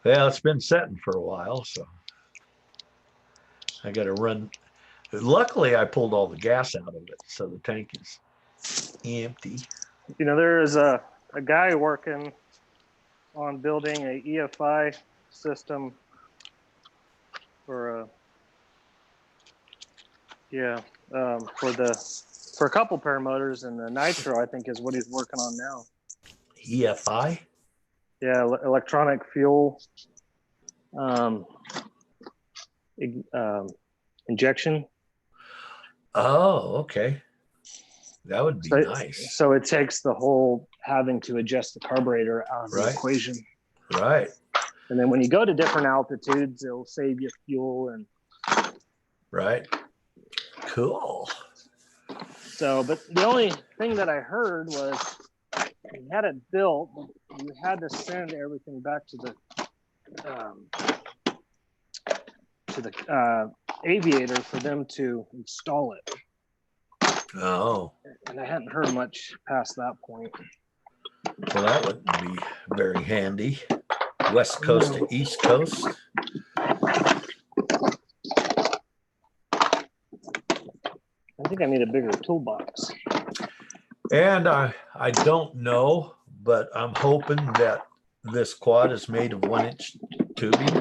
Yeah, it's been setting for a while, so I got to run. Luckily, I pulled all the gas out of it, so the tank is empty. There is a guy working on building a EFI system for for a couple paramotors, and the nitro I think is what he's working on now. EFI? Yeah, electronic fuel injection. Oh, okay. That would be nice. So it takes the whole having to adjust the carburetor out of the equation. Right. And then when you go to different altitudes, it'll save you fuel and. Right. Cool. So, but the only thing that I heard was you had it built, you had to send everything back to the aviator for them to install it. Oh. And I hadn't heard much past that point. Well, that wouldn't be very handy. West Coast to East Coast. I think I need a bigger toolbox. And I don't know, but I'm hoping that this quad is made of 1-inch tubing,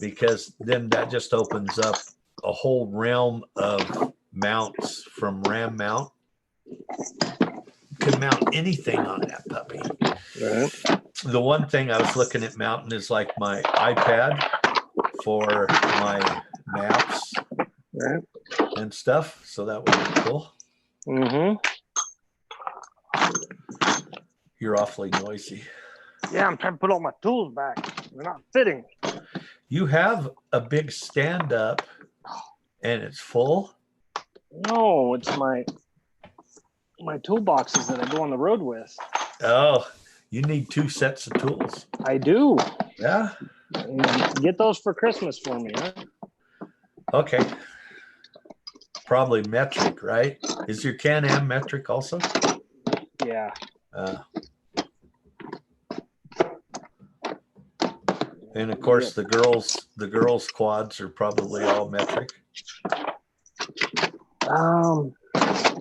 because then that just opens up a whole realm of mounts from Ram Mount. Can mount anything on that puppy. Right. The one thing I was looking at mounting is like my iPad for my maps and stuff. So that would be cool. Mm-hmm. You're awfully noisy. Yeah, I'm trying to put all my tools back. They're not fitting. You have a big stand up and it's full? No, it's my toolboxes that I go on the road with. Oh, you need 2 sets of tools. I do. Yeah. Get those for Christmas for me, huh? Okay. Probably metric, right? Is your Can-Am metric also? Yeah. And of course, the girls' quads are probably all metric. I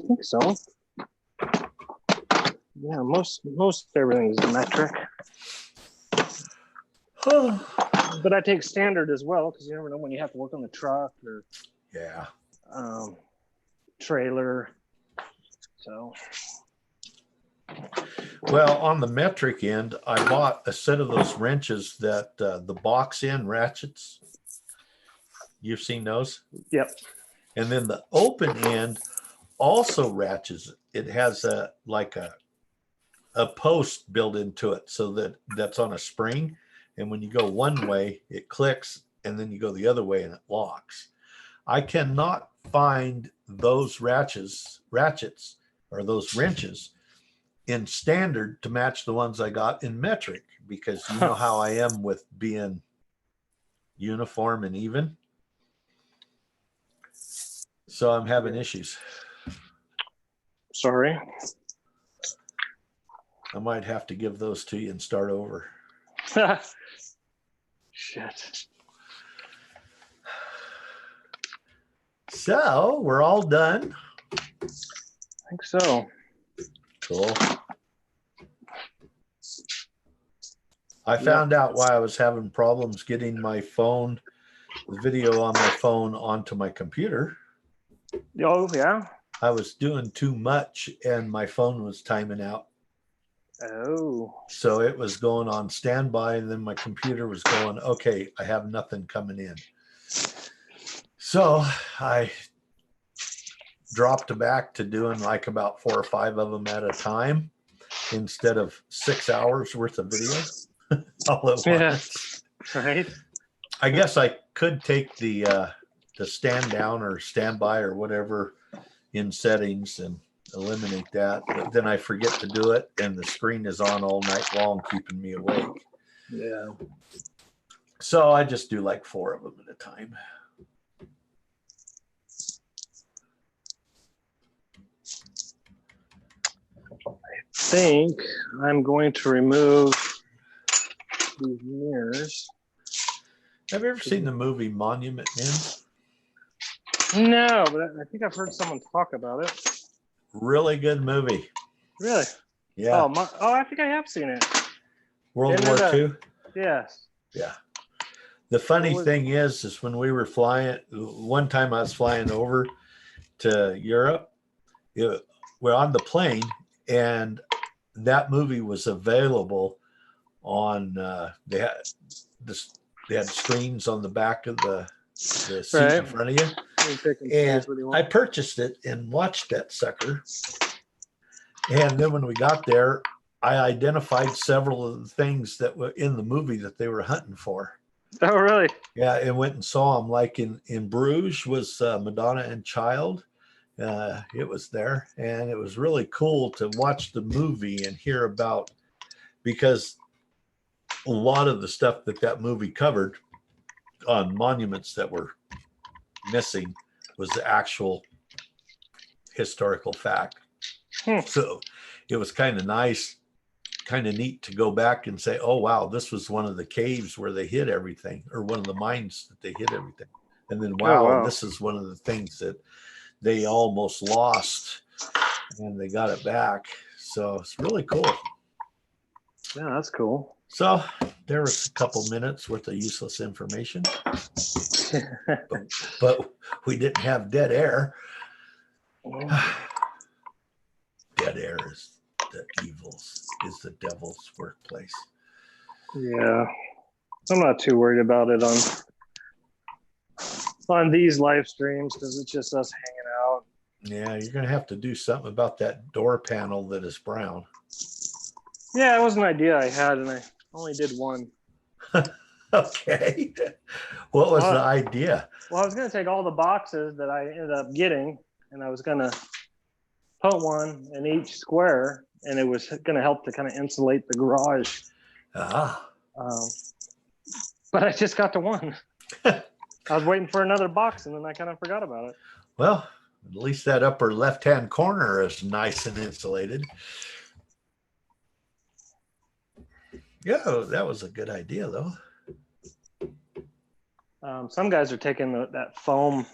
think so. Yeah, most everything is metric. But I take standard as well because you never know when you have to work on the truck or trailer. So. Well, on the metric end, I bought a set of those wrenches that the box end ratchets. You've seen those? Yep. And then the open end also ratchets. It has a post built into it so that's on a spring. And when you go one way, it clicks, and then you go the other way and it locks. I cannot find those ratchets or those wrenches in standard to match the ones I got in metric, because you know how I am with being uniform and even. So I'm having issues. Sorry. I might have to give those to you and start over. Shit. So we're all done. I think so. Cool. I found out why I was having problems getting my phone, the video on my phone onto my computer. Oh, yeah? I was doing too much and my phone was timing out. Oh. So it was going on standby, and then my computer was going, okay, I have nothing coming in. So I dropped back to doing like about 4 or 5 of them at a time instead of 6 hours worth of video all at once. Right. I guess I could take the stand down or standby or whatever in settings and eliminate that, but then I forget to do it and the screen is on all night long keeping me awake. Yeah. So I just do like 4 of them at a time. I think I'm going to remove these mirrors. Have you ever seen the movie Monument Men? No, but I think I've heard someone talk about it. Really good movie. Really? Yeah. I think I have seen it. World War II? Yes. Yeah. The funny thing is when we were flying, one time I was flying over to Europe, we're on the plane, and that movie was available on, they had screens on the back of the seat in front of you. And I purchased it and watched that sucker. And then when we got there, I identified several of the things that were in the movie that they were hunting for. Oh, really? Yeah, and went and saw them. Like in Bruges was Madonna and Child. It was there. And it was really cool to watch the movie and hear about, because a lot of the stuff that movie covered on monuments that were missing was the actual historical fact. So it was kind of nice, kind of neat to go back and say, oh, wow, this was one of the caves where they hid everything, or one of the mines that they hid everything. And then, wow, this is one of the things that they almost lost and they got it back. So it's really cool. Yeah, that's cool. So there was a couple minutes worth of useless information, but we didn't have dead air. Dead air is the devil's workplace. Yeah, I'm not too worried about it on these live streams because it's just us hanging out. Yeah, you're gonna have to do something about that door panel that is brown. Yeah, it was an idea I had, and I only did one. Okay. What was the idea? Well, I was going to take all the boxes that I ended up getting, and I was going to put one in each square, and it was going to help to kind of insulate the garage. Ah. But I just got to one. I was waiting for another box, and then I kind of forgot about it. Well, at least that upper left-hand corner is nice and insulated. Yeah, that was a good idea, though. Some guys are taking that foam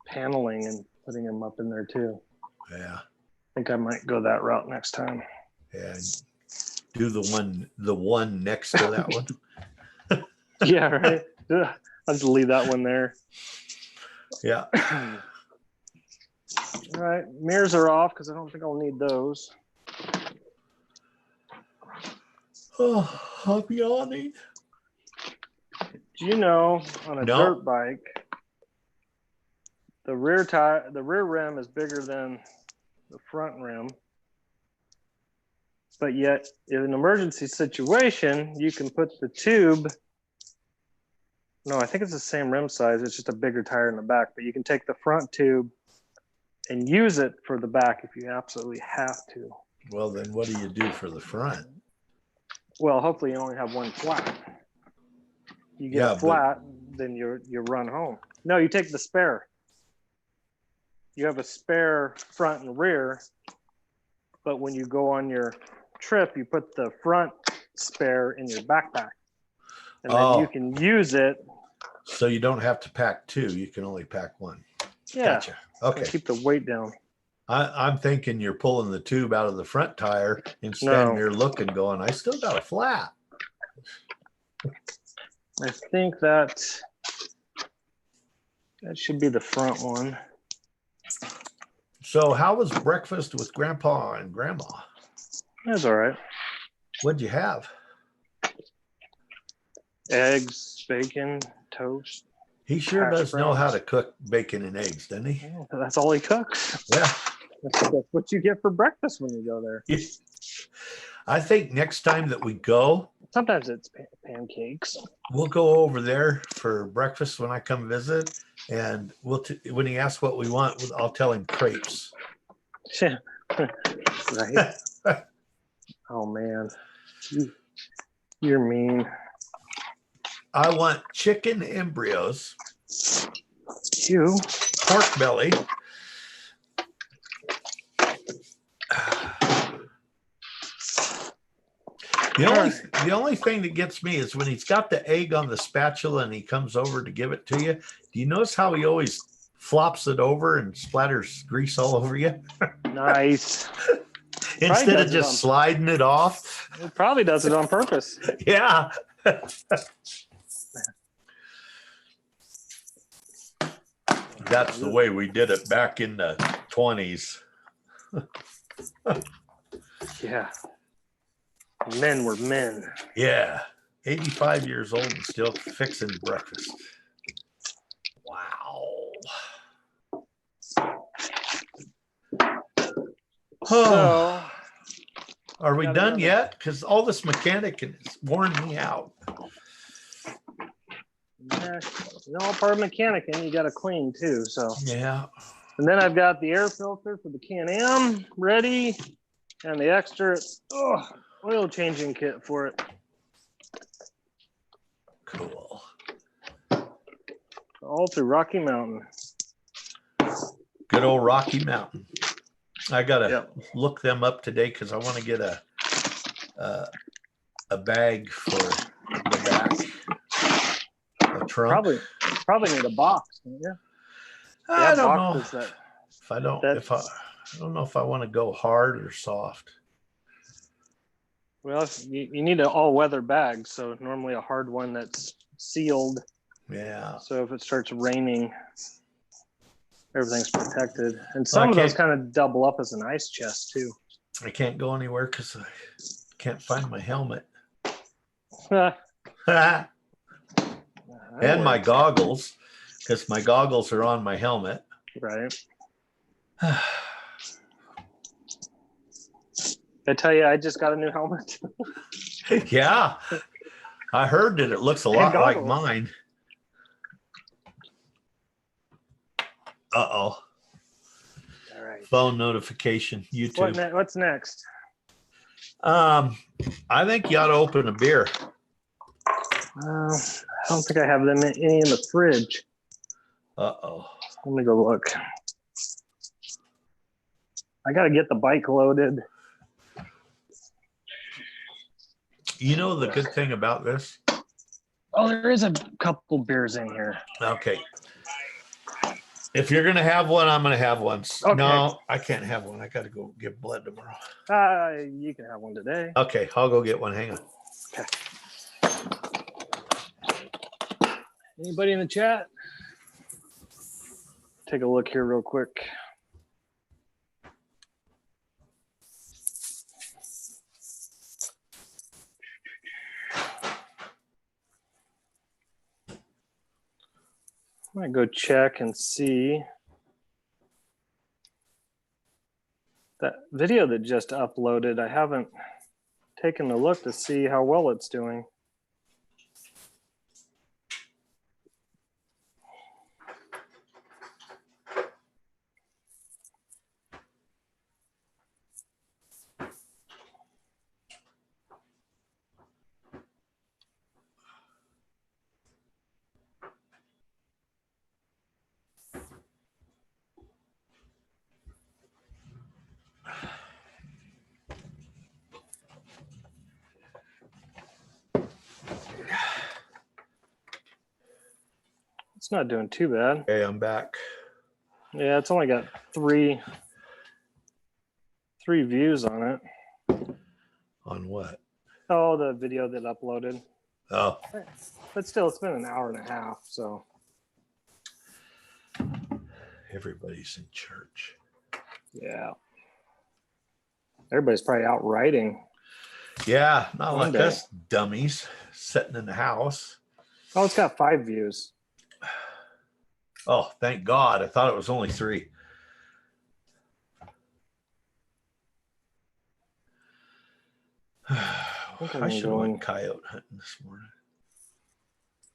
paneling and putting them up in there too. Yeah. I think I might go that route next time. Yeah. Do the one next to that one. Yeah, right. I'll just leave that one there. Yeah. All right. Mirrors are off because I don't think I'll need those. Oh, I'm yawning. Do you know on a dirt bike, the rear rim is bigger than the front rim, but yet in an emergency situation, you can put the tube. No, I think it's the same rim size. It's just a bigger tire in the back, but you can take the front tube and use it for the back if you absolutely have to. Well, then what do you do for the front? Well, hopefully you only have one flat. You get a flat, then you run home. No, you take the spare. You have a spare front and rear, but when you go on your trip, you put the front spare in your backpack. And then you can use it. So you don't have to pack two. You can only pack one. Yeah. Gotcha. Okay. Keep the weight down. I'm thinking you're pulling the tube out of the front tire and standing there looking, going, I still got a flat. I think that should be the front one. So how was breakfast with Grandpa and Grandma? That's all right. What'd you have? Eggs, bacon, toast. He sure does know how to cook bacon and eggs, doesn't he? Yeah, that's all he cooks. Yeah. That's what you get for breakfast when you go there. I think next time that we go, sometimes it's pancakes. We'll go over there for breakfast when I come visit, and when he asks what we want, I'll tell him crepes. Yeah. Right. Oh man, you're mean. I want chicken embryos. You. Pork belly. The only thing that gets me is when he's got the egg on the spatula and he comes over to give it to you. Do you notice how he always flops it over and splatters grease all over you? Nice. Instead of just sliding it off. He probably does it on purpose. Yeah. That's the way we did it back in the 20s. Yeah. Men were men. Yeah. 85 years old and still fixing breakfast. Wow. So, are we done yet? Because all this mechanic is worn me out. Yeah, part of mechanicing, you got to clean too. So yeah. And then I've got the air filter for the Can-Am ready, and the extra oil changing kit for it. Cool. All through Rocky Mountain. Good old Rocky Mountain. I gotta look them up today because I want to get a bag for the back. A trunk. Probably need a box, don't you? I don't know. I don't know if I want to go hard or soft. Well, you need an all-weather bag, so normally a hard one that's sealed. Yeah. So if it starts raining, everything's protected. And some of those kind of double up as an ice chest too. I can't go anywhere because I can't find my helmet. And my goggles, because my goggles are on my helmet. Right. I tell you, I just got a new helmet. Yeah. I heard that it looks a lot like mine. Uh-oh. All right. Phone notification, YouTube. What's next? I think you ought to open a beer. I don't think I have them any in the fridge. Uh-oh. Let me go look. I got to get the bike loaded. You know the good thing about this? Oh, there is a couple beers in here. Okay. If you're going to have one, I'm going to have one. Okay. No, I can't have one. I got to go give blood tomorrow. You can have one today. Okay, I'll go get one. Hang on. Okay. Anybody in the chat? Take a look here real quick. I might go check and see that video that just uploaded. I haven't taken a look to see how well it's doing. It's not doing too bad. Hey, I'm back. Yeah, it's only got three views on it. On what? Oh, the video that uploaded. Oh. But still, it's been an hour and a half, so. Everybody's in church. Yeah. Everybody's probably out riding. Yeah, not like us dummies sitting in the house. Oh, it's got 5 views. Oh, thank God. I thought it was only 3. I should have went coyote hunting this morning.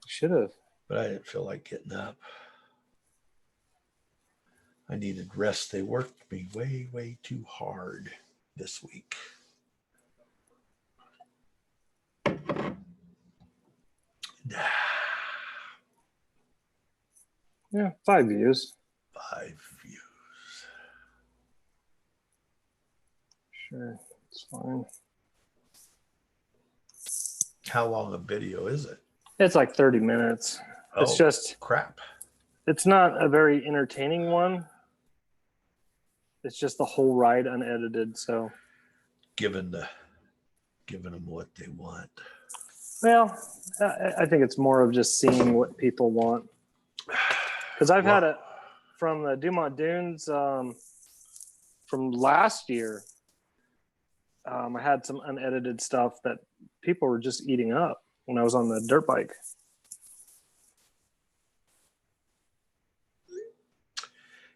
Should have. But I didn't feel like getting up. I needed rest. They worked me way, way too hard this week. Yeah, 5 views. 5 views. Sure, it's fine. How long a video is it? It's like 30 minutes. Oh, it's just crap. It's not a very entertaining one. It's just the whole ride unedited. So giving them what they want. Well, I think it's more of just seeing what people want. Because I've had it from the Dumont Dunes from last year. I had some unedited stuff that people were just eating up when I was on the dirt bike.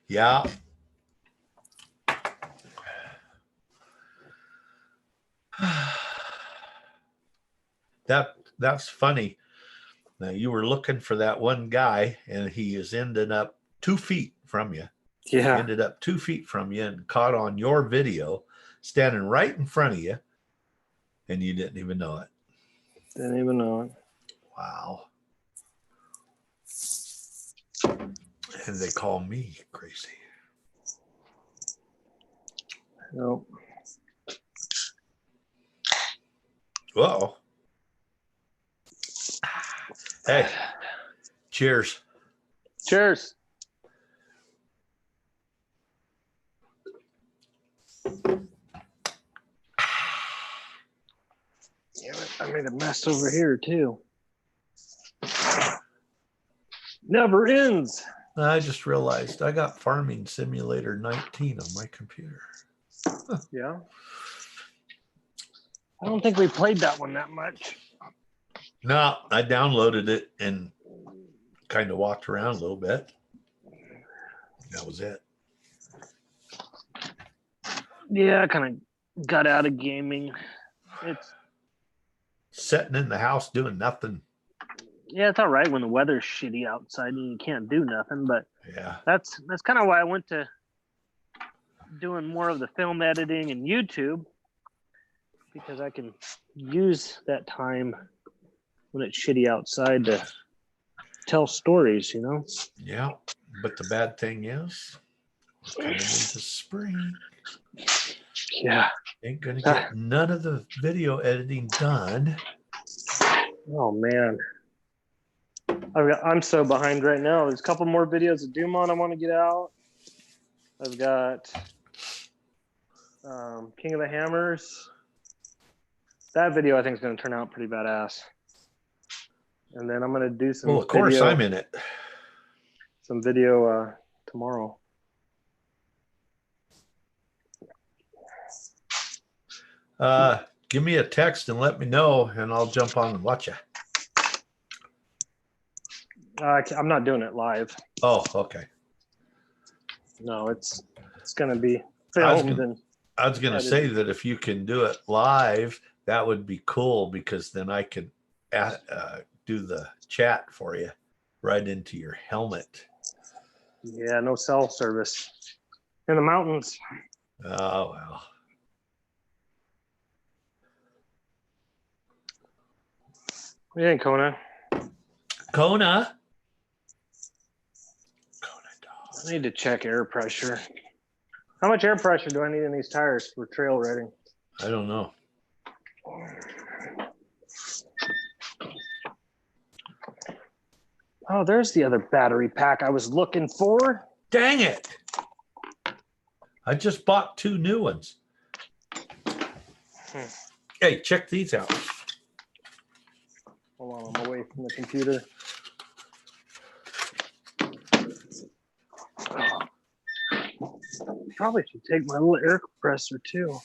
Yeah. That's funny. Now you were looking for that one guy and he is ended up 2 feet from you. Yeah. Ended up 2 feet from you and caught on your video standing right in front of you and you didn't even know it. Didn't even know it. Wow. And they call me crazy. Nope. Uh-oh. Hey, cheers. Cheers. I made a mess over here too. Never ends. I just realized I got Farming Simulator 19 on my computer. Huh. Yeah. I don't think we played that one that much. No, I downloaded it and kind of walked around a little bit. That was it. Yeah, I kind of got out of gaming. It's sitting in the house doing nothing. Yeah, it's all right when the weather's shitty outside and you can't do nothing, but yeah, that's kind of why I went to doing more of the film editing and YouTube, because I can use that time when it's shitty outside to tell stories, you know? Yeah, but the bad thing is we're coming into spring. Yeah. Ain't gonna get none of the video editing done. Oh man. I'm so behind right now. There's a couple more videos of Doom on I want to get out. I've got King of the Hammers. That video I think is going to turn out pretty badass. And then I'm going to do some. Well, of course, video, I'm in it. Some video tomorrow. Give me a text and let me know, and I'll jump on and watch you. I'm not doing it live. Oh, okay. No, it's going to be filmed. I was going to say that if you can do it live, that would be cool, because then I could do the chat for you right into your helmet. Yeah, no cell service in the mountains. Oh, well. What do you think, Kona? Kona dog. I need to check air pressure. How much air pressure do I need in these tires for trail riding? I don't know. Oh, there's the other battery pack I was looking for. Dang it. I just bought 2 new ones. Hey, check these out. Hold on, I'm away from the computer. Probably should take my little air compressor too.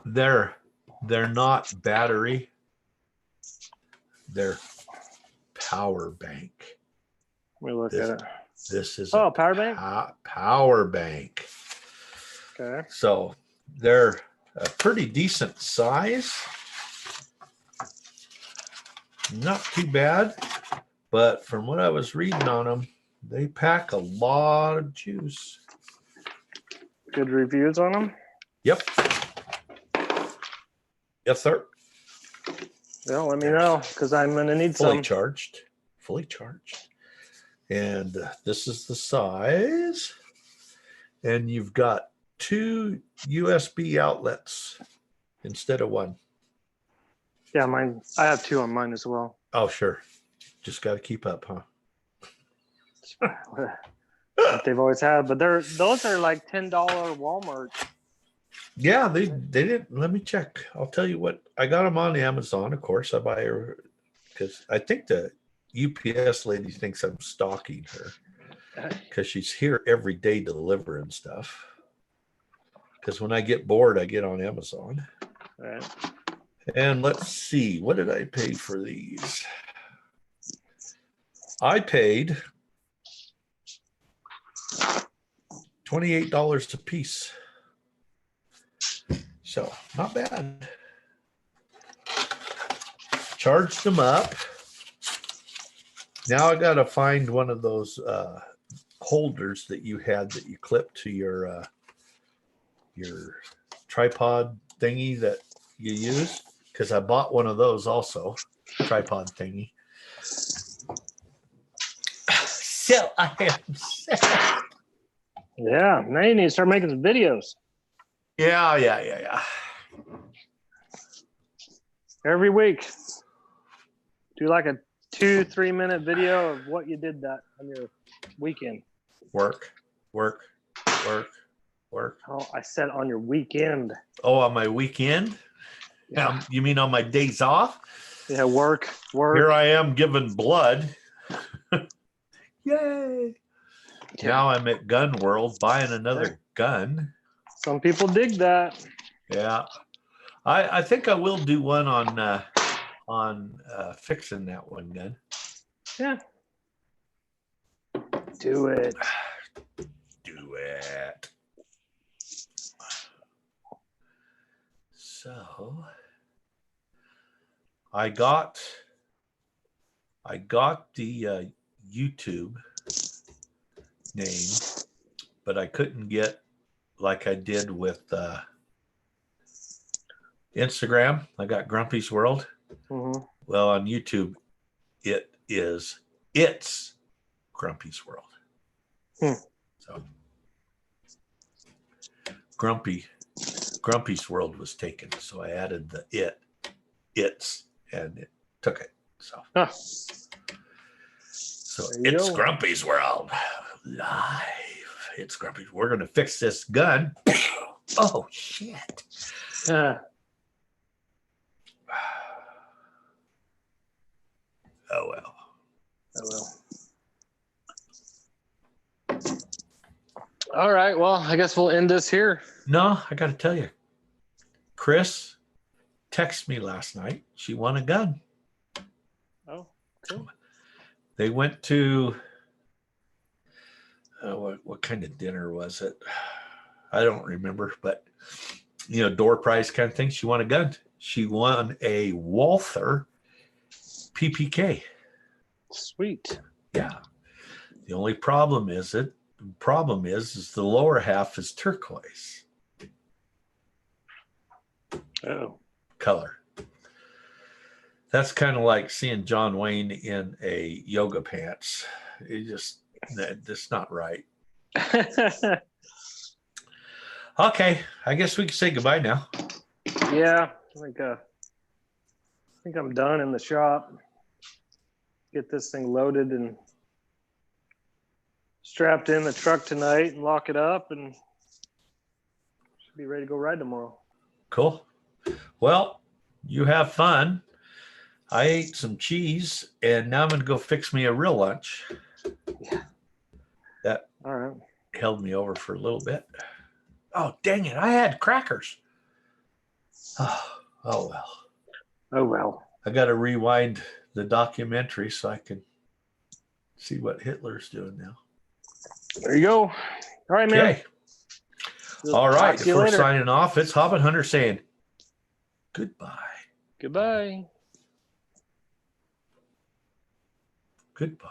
They're not battery. They're power bank. Let me look at it. This is a power bank? Power bank. Okay. So they're a pretty decent size. Not too bad, but from what I was reading on them, they pack a lot of juice. Good reviews on them? Yep. Yes, sir. Yeah, let me know, because I'm going to need fully some. Fully charged. And this is the size. And you've got 2 USB outlets instead of 1. Yeah, mine. I have 2 on mine as well. Oh, sure. Just got to keep up, huh? Like they've always had, but those are like $10 Walmart. Yeah, they didn't. Let me check. I'll tell you what. I got them on Amazon, of course. I buy her because I think the UPS lady thinks I'm stalking her because she's here every day delivering stuff. Because when I get bored, I get on Amazon. All right. And let's see, what did I pay for these? I paid $28 a piece. So not bad. Charged them up. Now I got to find one of those holders that you had that you clip to your tripod thingy that you use, because I bought one of those also, tripod thingy. So I am sad. Yeah, now you need to start making some videos. Yeah. Every week. Do like a 2-3 minute video of what you did that on your weekend. Work. Oh, I said on your weekend. Oh, on my weekend? Yeah. You mean on my days off? Yeah, work. Here I am giving blood. Yay. Yeah. Now I'm at Gun World buying another gun. Some people dig that. Yeah. I think I will do one on fixing that one gun. Yeah. Do it. Do it. So I got the YouTube name, but I couldn't get like I did with Instagram. I got Grumpy's World. Mm-hmm. Well, on YouTube, it's Grumpy's World. So Grumpy's World was taken, so I added the it's, and it took it. So it's Grumpy's World live. It's Grumpy. We're gonna fix this gun. Oh shit. Oh well. All right. Well, I guess we'll end this here. No, I got to tell you, Chris texted me last night. She won a gun. Oh, cool. They went to what kind of dinner was it? I don't remember, but door prize kind of thing. She won a gun. She won a Walther PPK. Sweet. Yeah. The only problem is the lower half is turquoise. Oh. Color. That's kind of like seeing John Wayne in a yoga pants. That's not right. Okay. I guess we can say goodbye now. Yeah. I think I'm done in the shop. Get this thing loaded and strapped in the truck tonight and lock it up, and should be ready to go ride tomorrow. Cool. Well, you have fun. I ate some cheese, and now I'm going to go fix me a real lunch. Yeah. That all right held me over for a little bit. Oh, dang it. I had crackers. Oh well. Oh, well. I got to rewind the documentary so I can see what Hitler's doing now. There you go. All right, man. Okay. All right. If we're signing off, it's Hobbit Hunter saying goodbye. Goodbye. Goodbye.